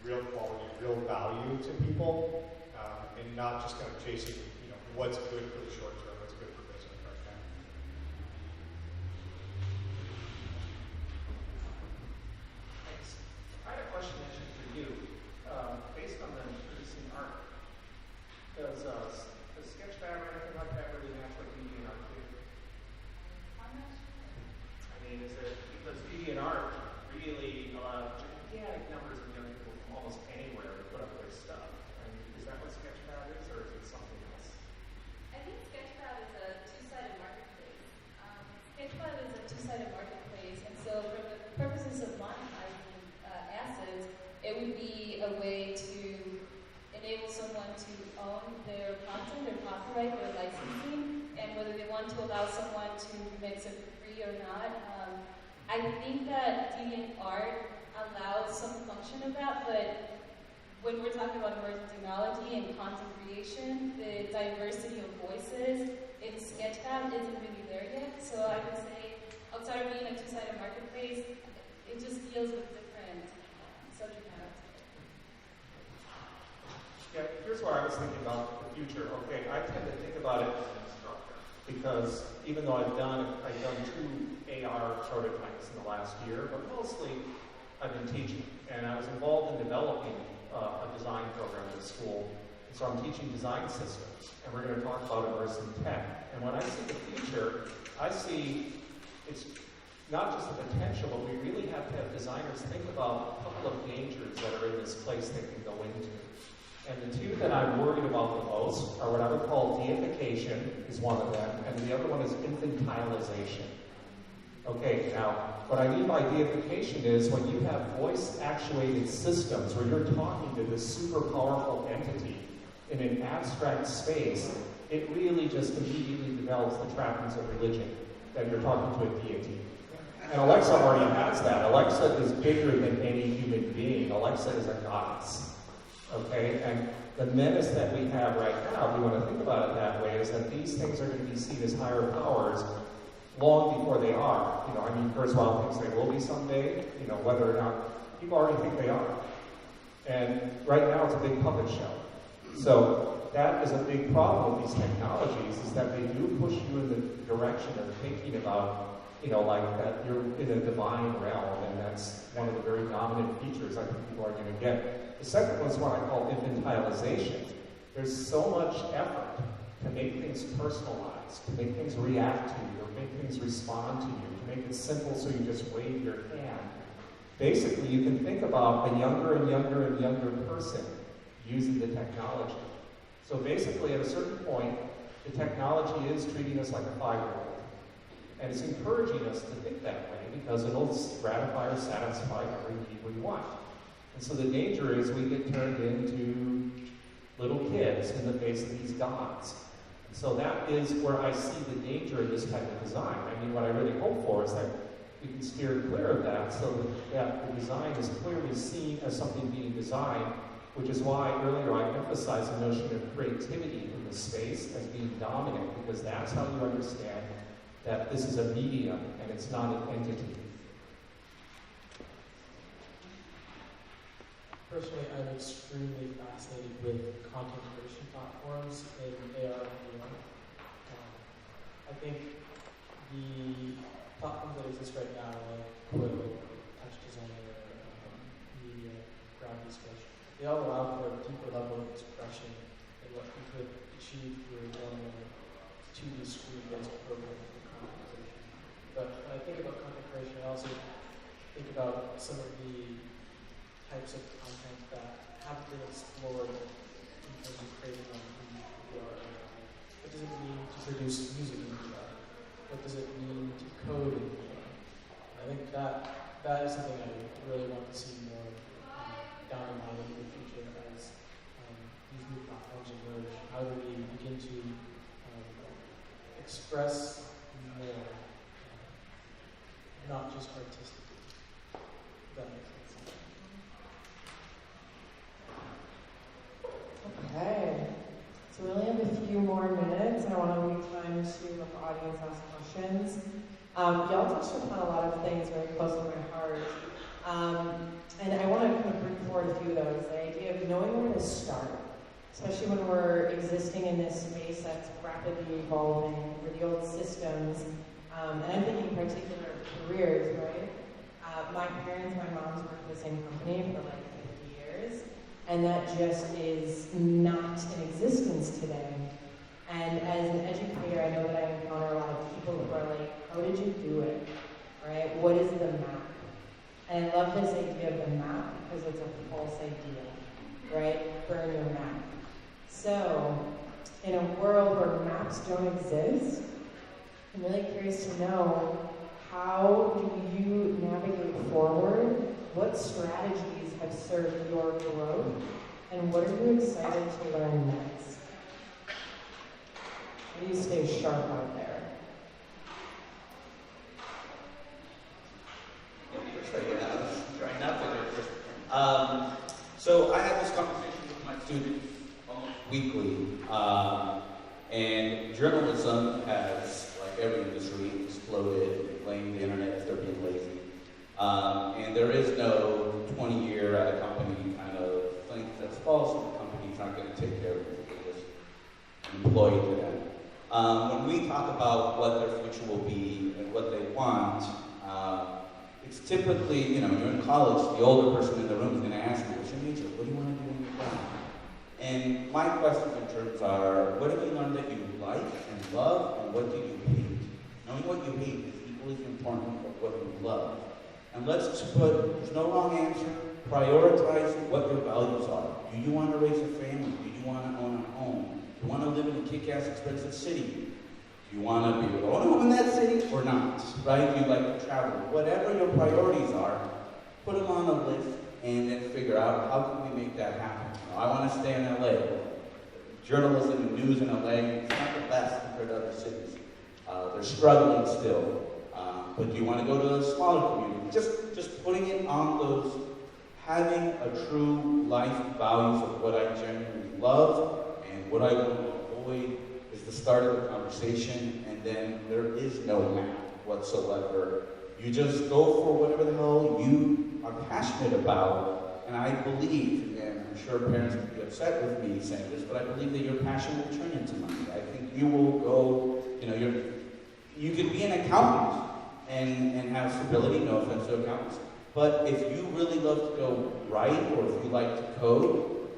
real quality, real value to people, and not just kind of chasing, what's good for the short term, what's good for business right now. Thanks. I had a question actually for you, based on the producing art. Does Sketchfab or anything like that really match what DeviantArt do? I mean, is it because DeviantArt really allows gigantic numbers of young people from almost anywhere to put up their stuff? I mean, is that what Sketchfab is, or is it something else? I think Sketchfab is a two-sided marketplace. Sketchfab is a two-sided marketplace, and so for the purposes of monetizing assets, it would be a way to enable someone to own their content, their copyright, their licensing, and whether they want to allow someone to mix it for free or not. I think that DeviantArt allows some function of that, but when we're talking about emerging technology and content creation, the diversity of voices in Sketchfab isn't really there yet. So I would say, outside of being a two-sided marketplace, it just deals with different subject matter. Yeah, here's where I was thinking about the future. Okay, I tend to think about it as an instructor because even though I've done 2 AR prototypes in the last year, but mostly I've been teaching, and I was involved in developing a design program at the school. And so I'm teaching design systems, and we're going to talk about immersive tech. And when I see the future, I see it's not just the potential, but we really have to have designers think about a couple of dangers that are in this place they can go into. And the two that I'm worried about the most are what I would call deification is one of them, and the other one is infantilization. Okay, now, what I mean by deification is when you have voice-actuated systems where you're talking to this super powerful entity in an abstract space, it really just immediately develops the trappings of religion. that you're talking to a deity. And Alexa already has that. Alexa is bigger than any human being. Alexa is a goddess. Okay? And the menace that we have right now, if we want to think about it that way, is that these things are going to be seen as higher powers long before they are. You know, I mean, Kurzweil thinks they will be someday, you know, whether or not, people already think they are. And right now it's a big puppet show. So that is a big problem with these technologies, is that they do push you in the direction of thinking about, you know, like that you're in a divine realm, and that's one of the very dominant features I think people are going to get. The second one is what I call infantilization. There's so much effort to make things personalized, to make things react to you, or make things respond to you, to make it simple so you just wave your hand. Basically, you can think about a younger and younger and younger person using the technology. So basically, at a certain point, the technology is treating us like a 5-year-old. And it's encouraging us to think that way because it'll gratify or satisfy every need we want. And so the danger is we get turned into little kids in the face of these gods. And so that is where I see the danger in this type of design. I mean, what I really hope for is that we can steer clear of that so that the design is clearly seen as something being designed, which is why earlier I emphasized the notion of creativity in the space as being dominant, because that's how you understand that this is a medium and it's not an entity. Personally, I'm extremely fascinated with content creation platforms in AR and VR. I think the platforms that exist right now, like Quill, Touch Designer, Media, Gravity Sketch, they all allow for a deeper level of expression than what we could achieve through one 2D screen-based program for content creation. But when I think about content creation, I also think about some of the types of content that haven't been explored in terms of creating on VR. What does it mean to produce music in VR? What does it mean to code in VR? I think that is something I really want to see more down the line in the future as these new platforms emerge. How do we begin to express more, not just artistically? That makes sense. Okay, so we only have a few more minutes, and I want to leave time to let the audience ask questions. Y'all touched upon a lot of things very close to my heart, and I want to kind of bring forward a few of those. The idea of knowing where to start, especially when we're existing in this space that's rapidly evolving, with the old systems, and I'm thinking in particular of careers, right? My parents, my mom's worked for the same company for like 50 years. And that just is not in existence today. And as an educator, I know that I encounter a lot of people who are like, how did you do it? Right? What is the map? And I love this idea of the map because it's a false idea, right? Burn your map. So, in a world where maps don't exist, I'm really curious to know, how do you navigate forward? What strategies have served your growth? And what are you excited to learn next? How do you stay sharp out there? Trying not to go first. So I have this conversation with my students almost weekly, and journalism has, like every industry, exploded, blaming the internet if they're being lazy. And there is no 20-year at a company kind of thing that's false, and the company's not going to take care of it. They're just an employee to them. When we talk about what their future will be and what they want, it's typically, you know, you're in college, the older person in the room is going to ask you, what's your major? What do you want to do when you're done? And my questions in terms are, what have you learned that you like and love, and what do you hate? Knowing what you hate is equally as important as what you love. And let's put, there's no wrong answer, prioritize what your values are. Do you want to raise a family? Do you want to own a home? Do you want to live in a kick-ass expensive city? Do you want to be able to own a home in that city or not? Right? Do you like to travel? Whatever your priorities are, put them on a list and then figure out how can we make that happen. You know, I want to stay in LA. Journalism and news in LA is not the best compared to other cities. They're struggling still. But do you want to go to a smaller community? Just putting it on those, having a true life values of what I genuinely love and what I want to avoid is the start of the conversation, and then there is no map whatsoever. You just go for whatever the hell you are passionate about, and I believe, and I'm sure parents would be upset with me saying this, but I believe that your passion will turn into money. I think you will go, you could be an accountant and have stability, no offense to accountants, but if you really love to go write, or if you like to code,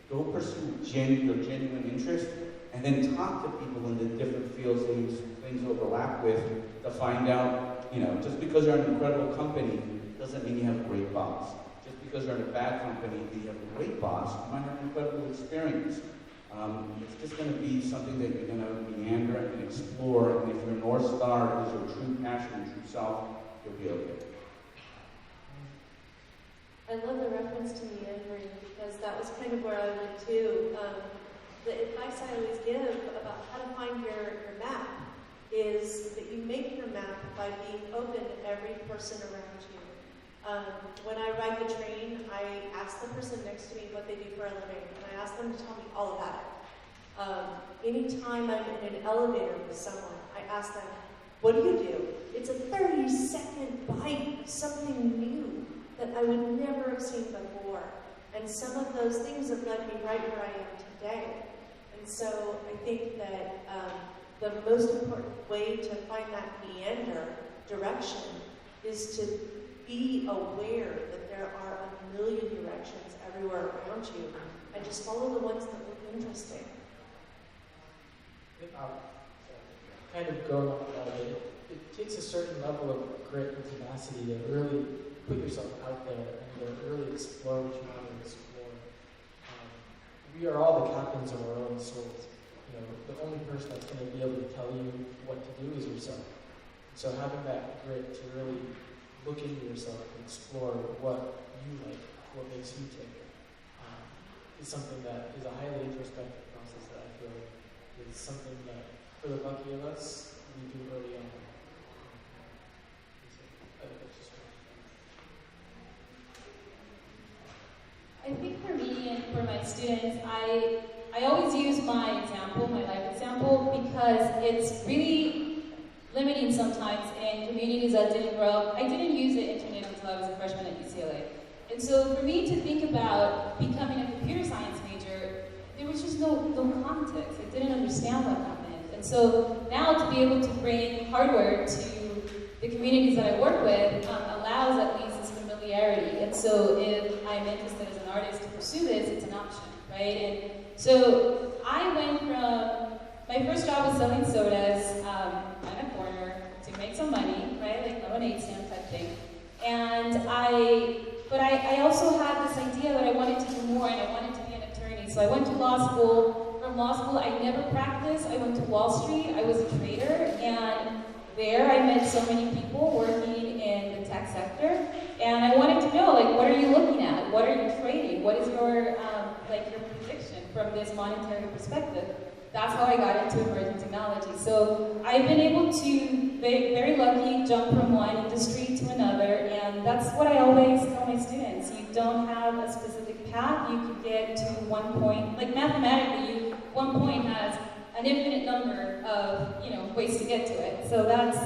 go pursue your genuine interest, and then talk to people in the different fields things overlap with to find out, just because you're in an incredible company doesn't mean you have a great boss. Just because you're in a bad company, you have a great boss, you might have an incredible experience. It's just going to be something that you're going to meander and explore, and if your North Star is your true passion and true self, you'll be okay. I love the reference to meandering because that was kind of where I went too. The advice I always give about how to find your map is that you make your map by being open to every person around you. When I ride the train, I ask the person next to me what they do for a living, and I ask them to tell me all about it. Anytime I'm in an elevator with someone, I ask them, what do you do? It's a 30-second bite of something new that I would never have seen before. And some of those things have led me right where I am today. And so I think that the most important way to find that meander direction is to be aware that there are a million directions everywhere around you, and just follow the ones that look interesting. Kind of going off that a bit, it takes a certain level of grit and tenacity to really put yourself out there and to really explore what you want to explore. We are all the captains of our own souls. The only person that's going to be able to tell you what to do is yourself. So having that grit to really look into yourself and explore what you like, what makes you tick, is something that is a highly introspective process that I feel is something that, for the lucky of us, we do early on. I think for me and for my students, I always use my example, my life example, because it's really limiting sometimes in communities that didn't grow up. I didn't use the internet until I was a freshman at UCLA. And so for me to think about becoming a computer science major, there was just no context. I didn't understand what that meant. And so now to be able to bring hardware to the communities that I work with allows at least this familiarity. And so if I'm interested as an artist to pursue this, it's an option, right? And so I went from, my first job was selling sodas on a corner to make some money, right? Like lemonade stand type thing. And but I also had this idea that I wanted to do more and I wanted to be an attorney. So I went to law school. From law school, I never practiced. I went to Wall Street. I was a trader, and there I met so many people working in the tech sector. And I wanted to know, like, what are you looking at? What are you trading? What is your your prediction from this monetary perspective? That's how I got into emerging technology. So I've been able to, very lucky, jump from one industry to another, and that's what I always tell my students. You don't have a specific path. You can get to one point, like mathematically, one point has an infinite number of ways to get to it. So that's,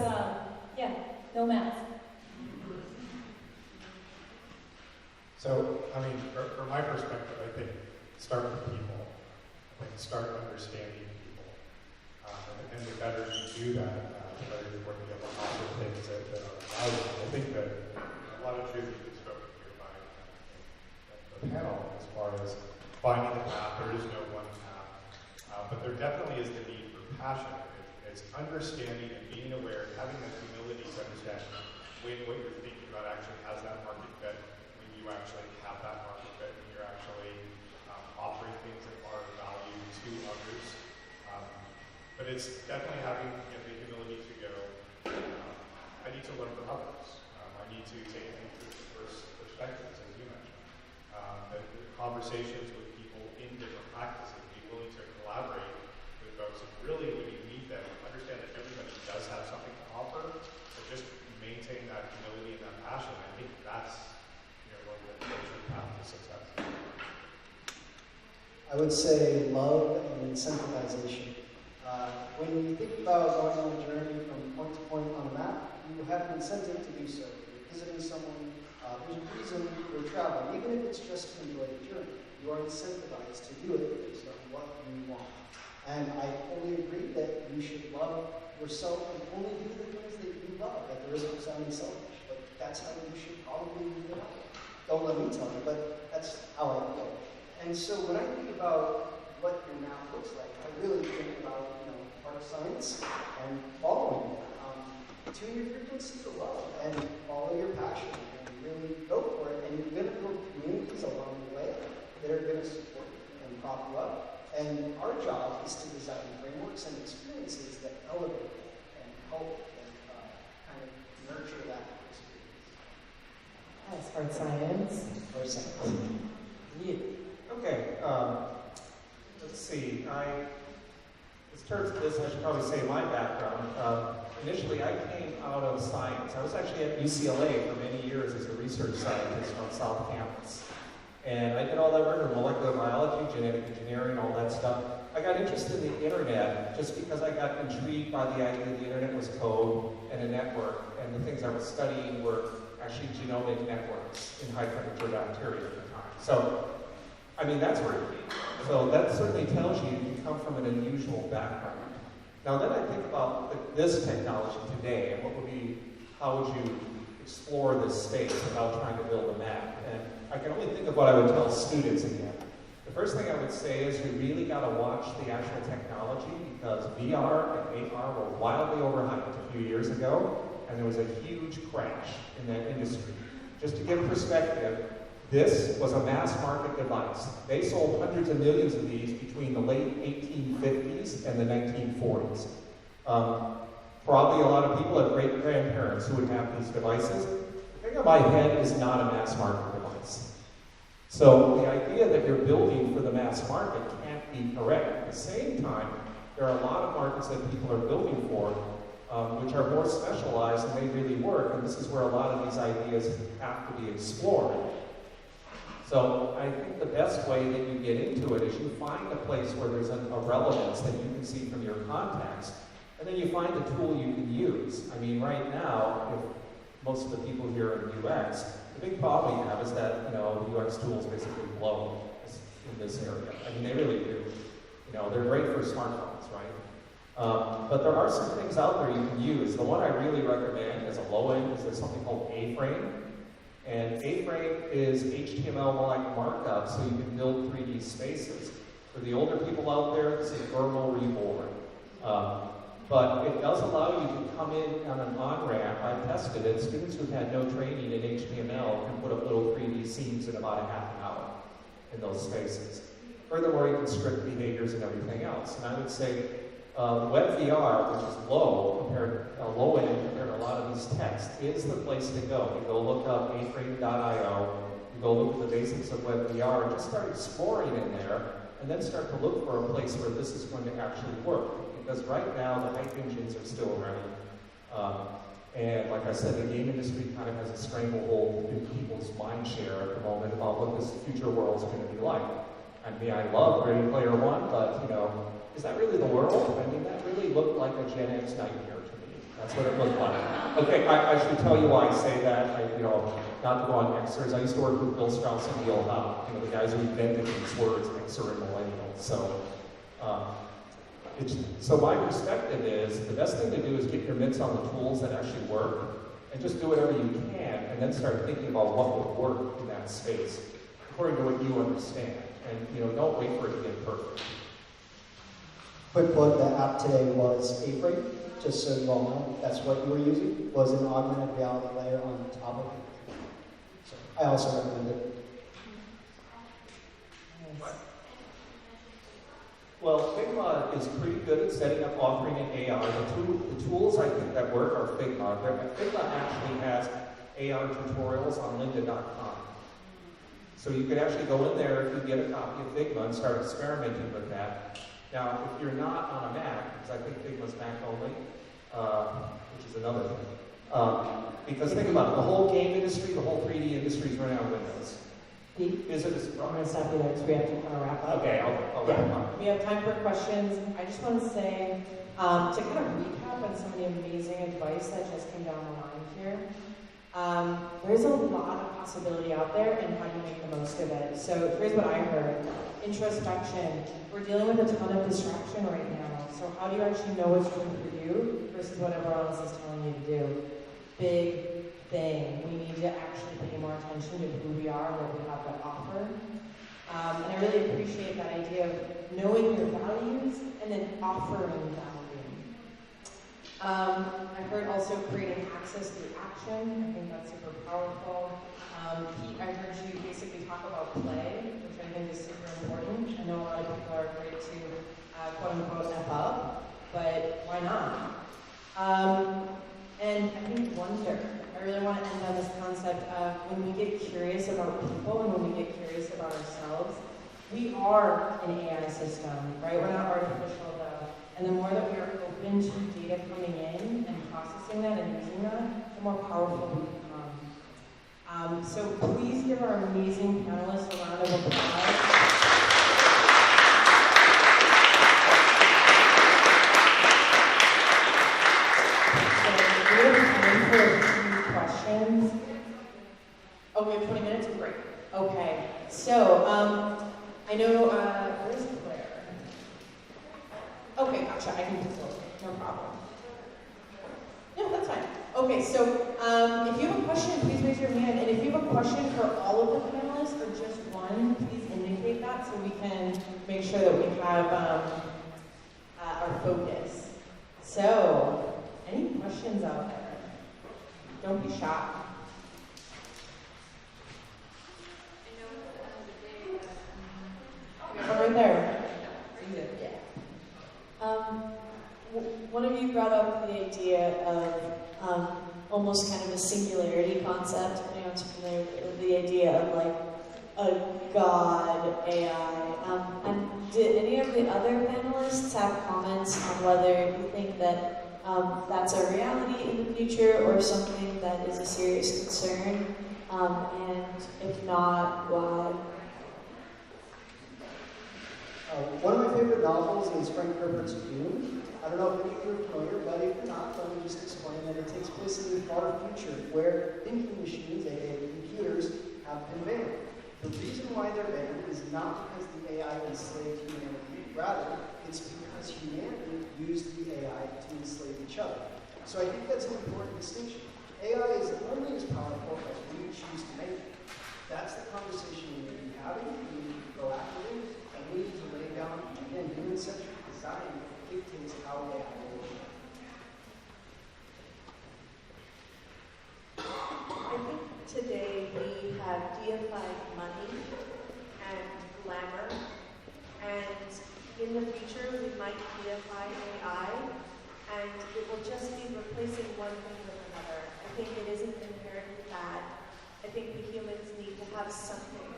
no math. So, from my perspective, I think start with people. I think start understanding people. And the better you do that, the better you're going to be able to offer things that are valuable. I think that a lot of truth has been spoken here by the panel as far as finding the path. There is no one path. But there definitely is the need for passion. It's understanding and being aware, having that humility to understand when what you're thinking about actually has that market fit, when you actually have that market fit, when you're actually offering things that are of value to others. But it's definitely having the humility to go, I need to learn from others. I need to take things from diverse perspectives, as you mentioned. The conversations with people in different practices, be willing to collaborate with folks, and really when you meet them, understand that everybody does I would say love and incentivization. When you think about going on a journey from point to point on a map, you have an incentive to do so. You're visiting someone, there's a reason you're traveling, even if it's just to enjoy the journey. You are incentivized to do it based on what you want. And I fully agree that you should love yourself and only do the things that you love at the risk of sounding selfish. But that's how you should probably live it out. Don't let me tell you, but that's how I feel. And so when I think about what your map looks like, I really think about art science and following it. Tune your frequency to love and follow your passion and really go for it. And you're going to build communities along the way that are going to support you and prop you up. And our job is to design frameworks and experiences that elevate and help and kind of nurture that experience. Yes, hard science. Hard science. Yeah. Okay, let's see. In terms of this, I should probably say my background. Initially, I came out of science. I was actually at UCLA for many years as a research scientist on South Campus. And I did all that work in molecular biology, genetic engineering, all that stuff. I got interested in the internet just because I got intrigued by the idea that the internet was code and a network. And the things I was studying were actually genomic networks in high temperature bacteria at the time. So, I mean, that's where it came. So that certainly tells you come from an unusual background. Now then I think about this technology today and how would you explore this space without trying to build a map? And I can only think of what I would tell students again. The first thing I would say is you really got to watch the actual technology because VR and AR were wildly overhyped a few years ago, and there was a huge crash in that industry. Just to give perspective, this was a mass market device. They sold hundreds of millions of these between the late 1850s and the 1940s. Probably a lot of people have great-grandparents who would have these devices. The thing on my head is not a mass market device. So the idea that you're building for the mass market can't be correct. At the same time, there are a lot of markets that people are building for, which are more specialized and they really work, and this is where a lot of these ideas have to be explored. So I think the best way that you get into it is you find a place where there's a relevance that you can see from your context, and then you find a tool you can use. I mean, right now, if most of the people here in UX, the big problem we have is that, the UX tools basically blow in this area. I mean, they really do. They're great for smartphones, right? But there are some things out there you can use. The one I really recommend as a low end is there's something called A-Frame. And A-Frame is HTML-like markup so you can build 3D spaces. For the older people out there, this is Thermal Reborn. But it does allow you to come in on an on-ramp. I tested it. Students who've had no training in HTML can put up little 3D scenes in about a half an hour in those spaces. Furthermore, you can script behaviors and everything else. And I would say WebVR, which is low end compared to a lot of these texts, is the place to go. You go look up aframe.io, you go look at the basics of WebVR, and just start exploring in there, and then start to look for a place where this is going to actually work. Because right now, the hype engines are still around. And like I said, the game industry kind of has a stranglehold in people's mind share at the moment about what this future world is going to be like. I mean, I love Ready Player One, but, is that really the world? I mean, that really looked like a Gen X nightmare to me. That's what it looked like. Okay, I should tell you why I say that. Not to go on Xers. I used to work with Bill Strauss and Neil Howe, the guys who invented these words, Xer and millennial. So my perspective is the best thing to do is get your mitts on the tools that actually work, and just do whatever you can, and then start thinking about what would work in that space, according to what you understand. And don't wait for it to get perfect. Quick plug, the app today was A-Frame, just so you all know. That's what you were using, was an augmented reality layer on top of it. So I also recommend it. Well, Figma is pretty good at setting up authoring in AR. The tools I think that work are Figma. Figma actually has AR tutorials on lynda.com. So you could actually go in there if you get a copy of Figma and start experimenting with that. Now, if you're not on a Mac, because I think Figma's Mac only, which is another thing. Because think about it, the whole game industry, the whole 3D industry is running on Windows. Pete? Is it a I'm surprise? going to stop you there because we have to kind of wrap up. Okay, I'll wrap up. We have time for questions. I just want to say, to kind of recap on some of the amazing advice that just came down the line here, there's a lot of possibility out there and how do you make the most of it. So here's what I heard. Introspection. We're dealing with a ton of distraction right now. So how do you actually know what's true for you versus what everyone else is telling you to do? Big thing. We need to actually pay more attention to who we are and what we have to offer. And I really appreciate that idea of knowing your values and then offering value. I heard also creating access through action. I think that's super powerful. Pete, I heard you basically talk about play, which I think is super important. I know a lot of people are afraid to quote unquote F up, but why not? And I think wonder. I really want to end on this concept of when we get curious about people and when we get curious about ourselves, we are an AI system, right? We're not artificial though. And the more that we are open to data coming in and processing that and using that, the more powerful we become. So please give our amazing panelists a round of applause. Questions? Oh, we have 20 minutes? Great. Okay. So, I know, where's Claire? Okay, gotcha. I can facilitate. No problem. No, that's fine. Okay, so if you have a question, please raise your hand. And if you have a question for all of the panelists or just one, please indicate that so we can make sure that we have our focus. So, any questions out there? Don't be shy. Right there. One of you brought up the idea of almost kind of a singularity concept. Anyone's familiar with the idea of like a God AI. And did any of the other panelists have comments on whether you think that that's a reality in the future or something that is a serious concern? And if not, why? One of my favorite novels is Frank Herbert's Dune. I don't know if any of you are familiar, but if you're not, let me just explain that it takes place in the far future where thinking machines, aka computers, have been banned. The reason why they're banned is not because the AI enslaved humanity. Rather, it's because humanity used the AI to enslave each other. So I think that's an important distinction. AI is only as powerful as we choose to make it. That's the conversation we need to be having, we need to be proactive, and we need to lay down, again, human-centric design dictates how AI will work. I think today we have deified money and glamour, and in the future we might deify AI, and it will just be replacing one thing with another. I think it isn't inherently bad. I think we humans need to have something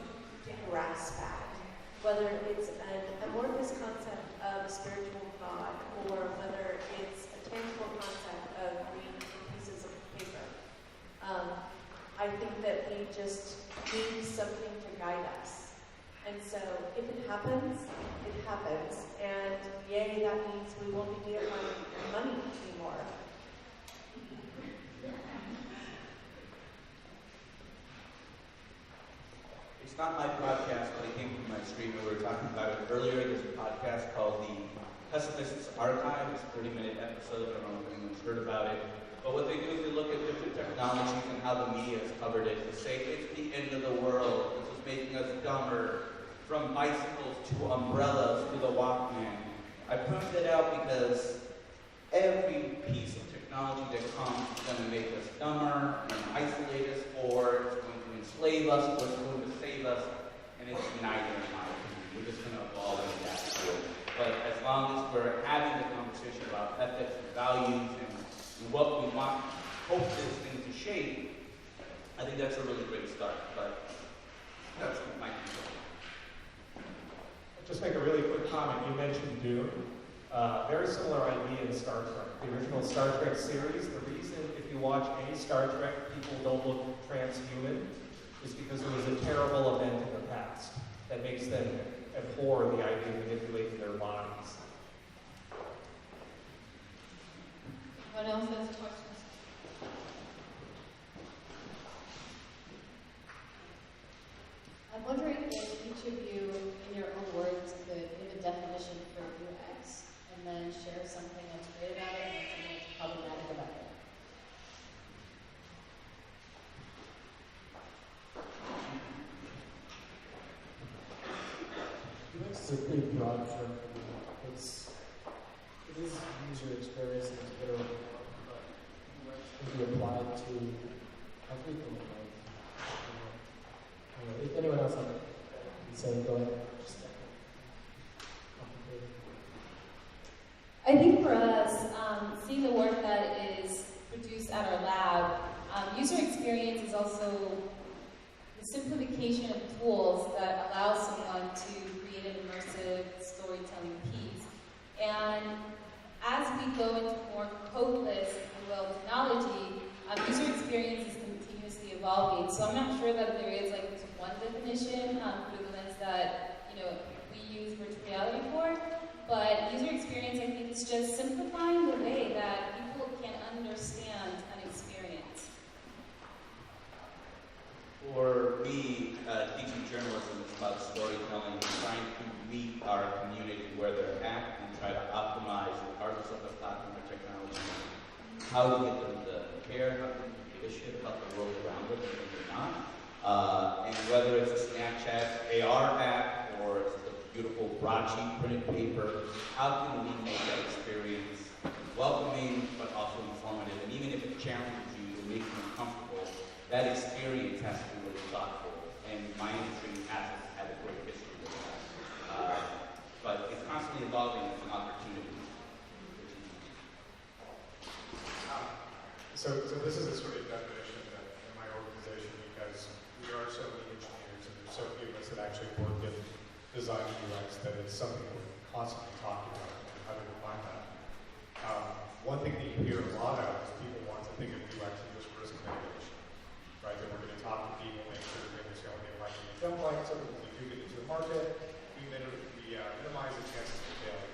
to grasp at, whether it's an amorphous concept of a spiritual God, or whether it's a tangible concept of reading pieces of paper. I think that we just need something to guide us. And so if it happens, it happens. And yay, that means we won't be deifying money anymore. It's not my podcast, but it came from my stream. We were talking about it earlier. There's a podcast called The Pessimist's Archive. It's a 30-minute episode. I don't know if anyone's heard about it. But what they do is they look at different technologies and how the media has covered it. They say it's the end of the world. This is making us dumber. From bicycles to umbrellas to the Walkman. I pointed it out because every piece of technology that comes is going to make us dumber and isolate us, or it's going to enslave us, or it's going to save us, and it's neither in my opinion. We're just going to evolve into that field. But as long as we're having the conversation about ethics and values and what we want, hope this thing to shape, I think that's a really great start. But that's my concern. Just make a really quick comment. You mentioned Dune. Very similar idea in Star Trek. The original Star Trek series, the reason if you watch any Star Trek, people don't look transhuman is because it was a terrible event in the past that makes them abhor the idea of manipulating their bodies. Anyone else has questions? I'm wondering if each of you, in your own words, could give a definition for UX and then share something that's great about it and something that's problematic about it. UX is a pretty broad term. It is user experience and it's better, but UX can be applied to everything. Like, if anyone else has say, go ahead. Just I think for us, seeing the work that is produced at our lab, user experience is also the simplification of tools that allow someone to create an immersive storytelling piece. And as we go into more codeless, if you will, technology, user experience is continuously evolving. So I'm not sure that there is like this one definition through the lens that we use virtual reality for. But user experience, I think, is just simplifying the way that people can understand an experience. For me, teaching journalism is about storytelling, trying to meet our community where they're at and try to optimize, regardless of the platform or technology, how to get them to care, how to give a shit about the world around them, and they're not. And whether it's a Snapchat AR app or it's the beautiful broadsheet printed paper, how can we make that experience welcoming but also informative? And even if it challenges you or makes you uncomfortable, that experience has to be really thoughtful. And my industry hasn't had a great history with that. But it's constantly evolving as an opportunity. So this is the sort of definition that in my organization, because we are so many engineers and there's so few of us that actually work in design and UX, that it's something we're constantly talking about and how to define that. One thing that you hear a lot of is people want to think of UX as just risk mitigation, right? That we're going to talk to people, make sure they're going to like and don't like, so that when we do get into the market, we minimize the chances of failure.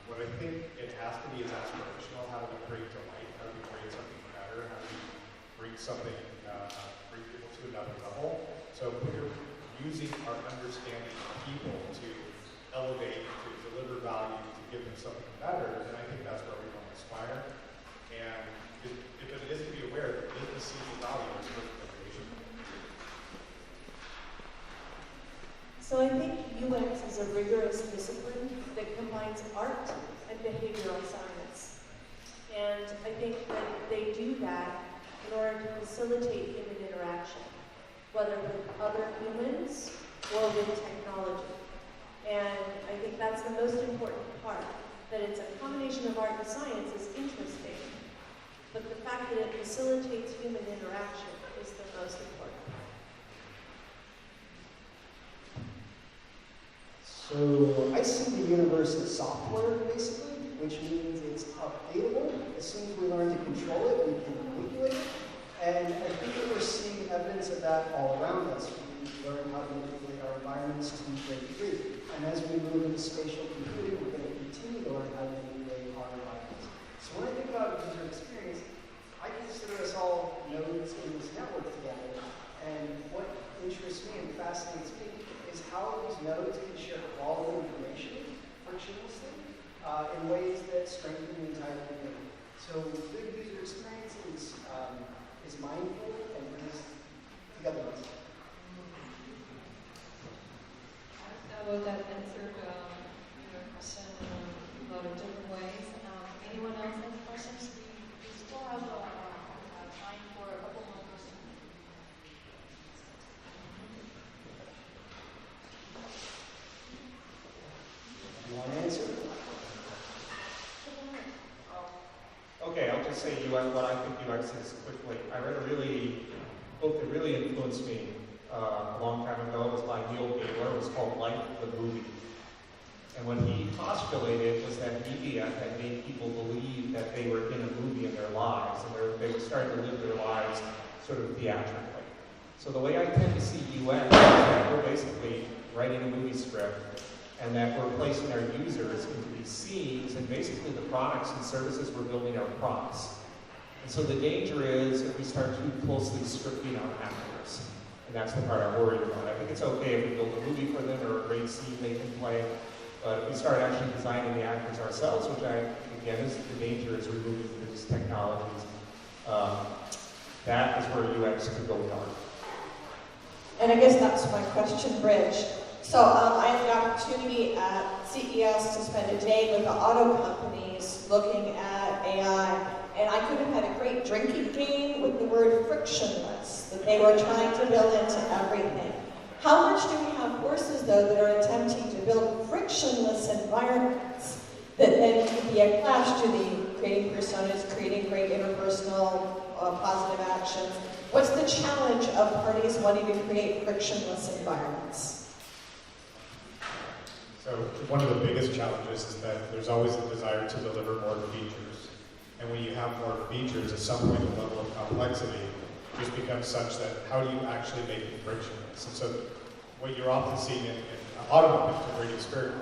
What I think it has to be is aspirational. How do we create delight? How do we create something better? How do we bring something, bring people to another level? So we're using our understanding of people to elevate, to deliver value, to give them something better, and I think that's where we want to aspire. And if it is to be aware that business sees the value in innovation. So I think UX is a rigorous discipline that combines art and behavioral science. And I think that they do that in order to facilitate human interaction, whether with other humans or with technology. And I think that's the most important part, that it's a combination of art and science is interesting, but the fact that it facilitates human interaction is the most important. So I see the universe as software, basically, which means it's updatable. As soon as we learn to control it, we can manipulate it. And I think that we're seeing evidence of that all around us. We learn how to manipulate our environments to a great degree. And as we move into spatial computing, we're going to continue to learn how to manipulate our environments. So when I think about user experience, I consider us all nodes in this network together. And what interests me and fascinates me is how these nodes can share all the information frictionlessly in ways that strengthen the entire community. So good user experience is mindful and brings togetherness. Well, that answered your question in a lot of different ways. Anyone else have questions? We still have time for a couple more questions. You want to answer? Okay, I'll just say UX, what I think UX is quickly. I read a book that really influenced me a long time ago. It was by Neil Gailer. It was called Life the Movie. And what he postulated was that media had made people believe that they were in a movie in their lives, and they were starting to live their lives sort of theatrically. So the way I tend to see UX is that we're basically writing a movie script and that we're placing our users into these scenes, and basically the products and services we're building are prompts. And so the danger is if we start too closely scripting our actors. And that's the part I'm worried about. I think it's okay if we build a movie for them or a great scene they can play, but if we start actually designing the actors ourselves, which again, is the danger is removing these technologies, that is where UX could go dark. And I guess that's my question, Bridge. So I had the opportunity at CES to spend a day with the auto companies looking at AI, and I could have had a great drinking game with the word frictionless that they were trying to build into everything. How much do we have forces, though, that are attempting to build frictionless environments that then can be a clash to the creating personas, creating great interpersonal positive actions? What's the challenge of parties wanting to create frictionless environments? So one of the biggest challenges is that there's always a desire to deliver more features. And when you have more features, at some point the level of complexity just becomes such that how do you actually make it frictionless? And so what you're often seeing in automotive, to a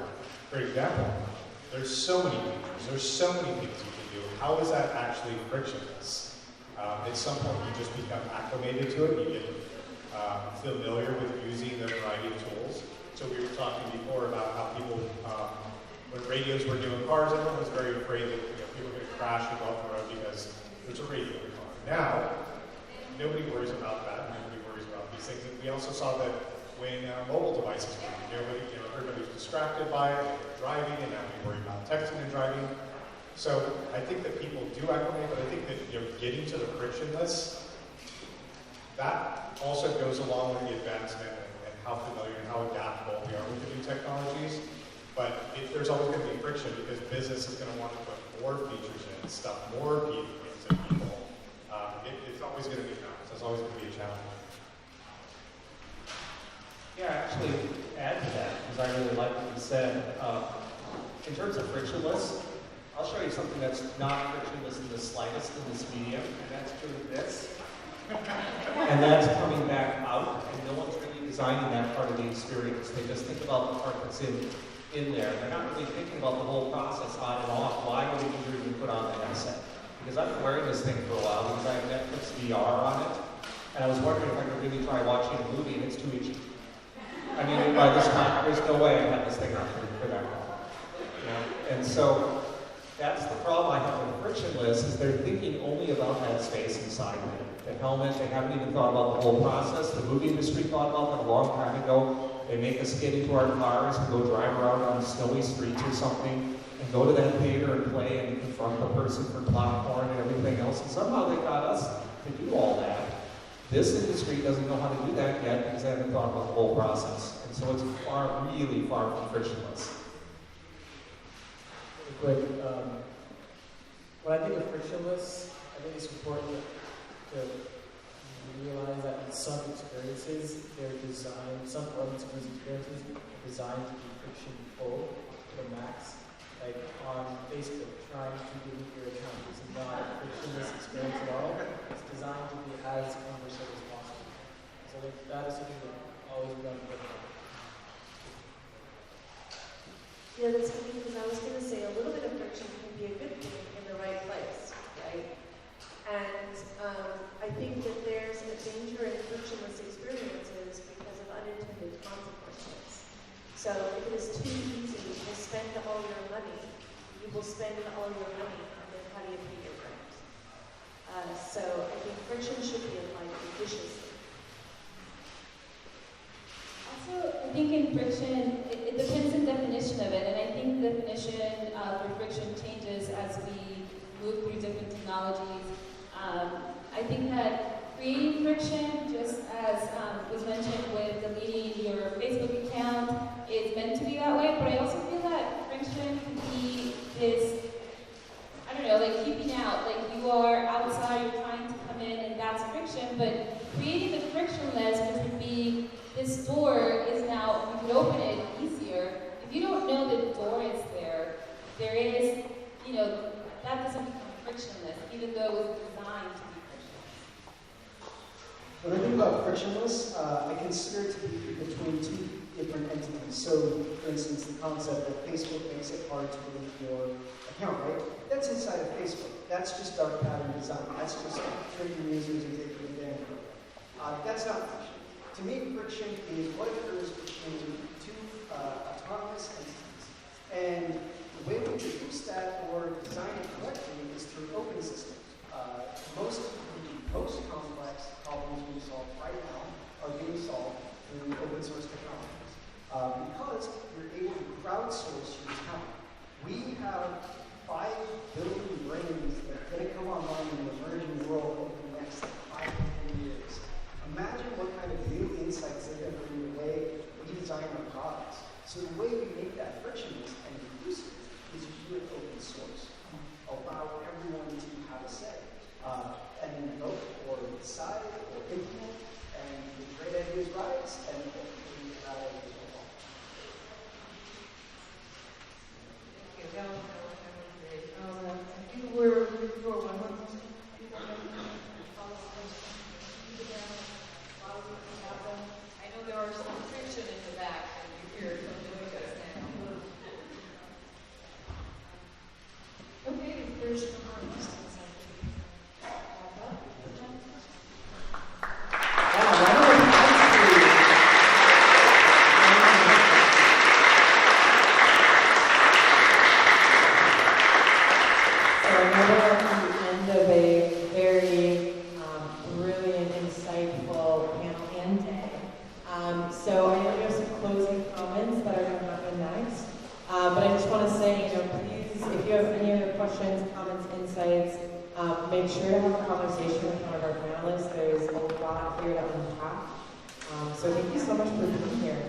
great example, there's so many features, there's so many things you can do. How is that actually frictionless? At some point you just become acclimated to it, you get familiar with using the variety of tools. So we were talking before about how people, when radios were new in cars, everyone was very afraid that people were going to crash and go off the road because there's a radio in the car. Now, nobody worries about that. Nobody worries about these things. And we also saw that when mobile devices were everybody was distracted by it, driving, and now we worry about texting and driving. So I think that people do acclimate, but I think that getting to the frictionless, that also goes along with the advancement and how familiar and how adaptable we are with the new technologies. But there's always going to be friction because business is going to want to put more features in, stuff more people into people. It's always going to be a challenge. It's always going to be a challenge. Yeah, actually, add to that, because I really like what you said. In terms of frictionless, I'll show you something that's not frictionless in the slightest in this medium, and that's doing this. And that's coming back out, and no one's really designing that part of the experience. They just think about the part that's in there. They're not really thinking about the whole process on and off. Why would a user even put on the headset? Because I've been wearing this thing for a while because I have Netflix VR on it, and I was wondering if I could really try watching a movie, and it's too itchy. I mean, by this time, there's no way I had this thing on for that long. And so that's the problem I have with frictionless, is they're thinking only about that space inside the helmet. They haven't even thought about the whole process. The movie industry thought about that a long time ago. They make us get into our cars and go drive around on snowy streets or something and go to that theater and play and confront the person for popcorn and everything else. And somehow they got us to do all that. This industry doesn't know how to do that yet because they haven't thought about the whole process. And so it's really far from frictionless. Really quick, when I think of frictionless, I think it's important to realize that in some experiences, they're designed, some elements of these experiences are designed to be friction-full to the max. Like on Facebook, trying to delete your account is not a frictionless experience at all. It's designed to be as cumbersome as possible. So that is something that always be done differently. Yeah, that's funny because I was going to say a little bit of friction can be a good thing in the right place, right? And I think that there's a danger in frictionless experiences because of unintended consequences. So if it is too easy to spend all your money, you will spend all your money, and then how do you pay your rent? So I think friction should be applied judiciously. Also, I think in friction, it depends on definition of it, and I think the definition for friction changes as we move through different technologies. I think that creating friction, just as was mentioned with deleting your Facebook account, is meant to be that way, but I also feel that friction can be this, I don't know, like keeping out, like you are outside, you're trying to come in, and that's friction, but creating the frictionless, which would be this door is now, you can open it easier. If you don't know the door is there, there is, that doesn't become frictionless, even though it was designed to be frictionless. When I think about frictionless, I consider it to be between two different entities. So, for instance, the concept that Facebook makes it hard to delete your account, right? That's inside of Facebook. That's just dark pattern design. That's just tricking users and taking advantage of it. That's not friction. To me, friction is what occurs between two autonomous entities. And the way we reduce that or design it correctly is through open systems. Most complex problems we solve right now are being solved through open source technologies because you're able to crowdsource your talent. We have 5 billion brains that are going to come online in the emerging world over the next 5 to 10 years. Imagine what kind of new insights they're going to bring the way we design our products. So the way we make that frictionless and inclusive is to do it open source. Allow everyone to have a say. And vote or decide or implement, and the great ideas rise, and hopefully bad ideas will fall. Thank you. That was great. You were one more question? I know there are some friction in the back, and you hear from doing this now. Okay, there's no more questions. So I know there's some closing comments that are going to happen next, but I just want to say, please, if you have any other questions, comments, insights, make sure to have a conversation with one of our panelists. There's a lot here to unpack. So thank you so much for being here.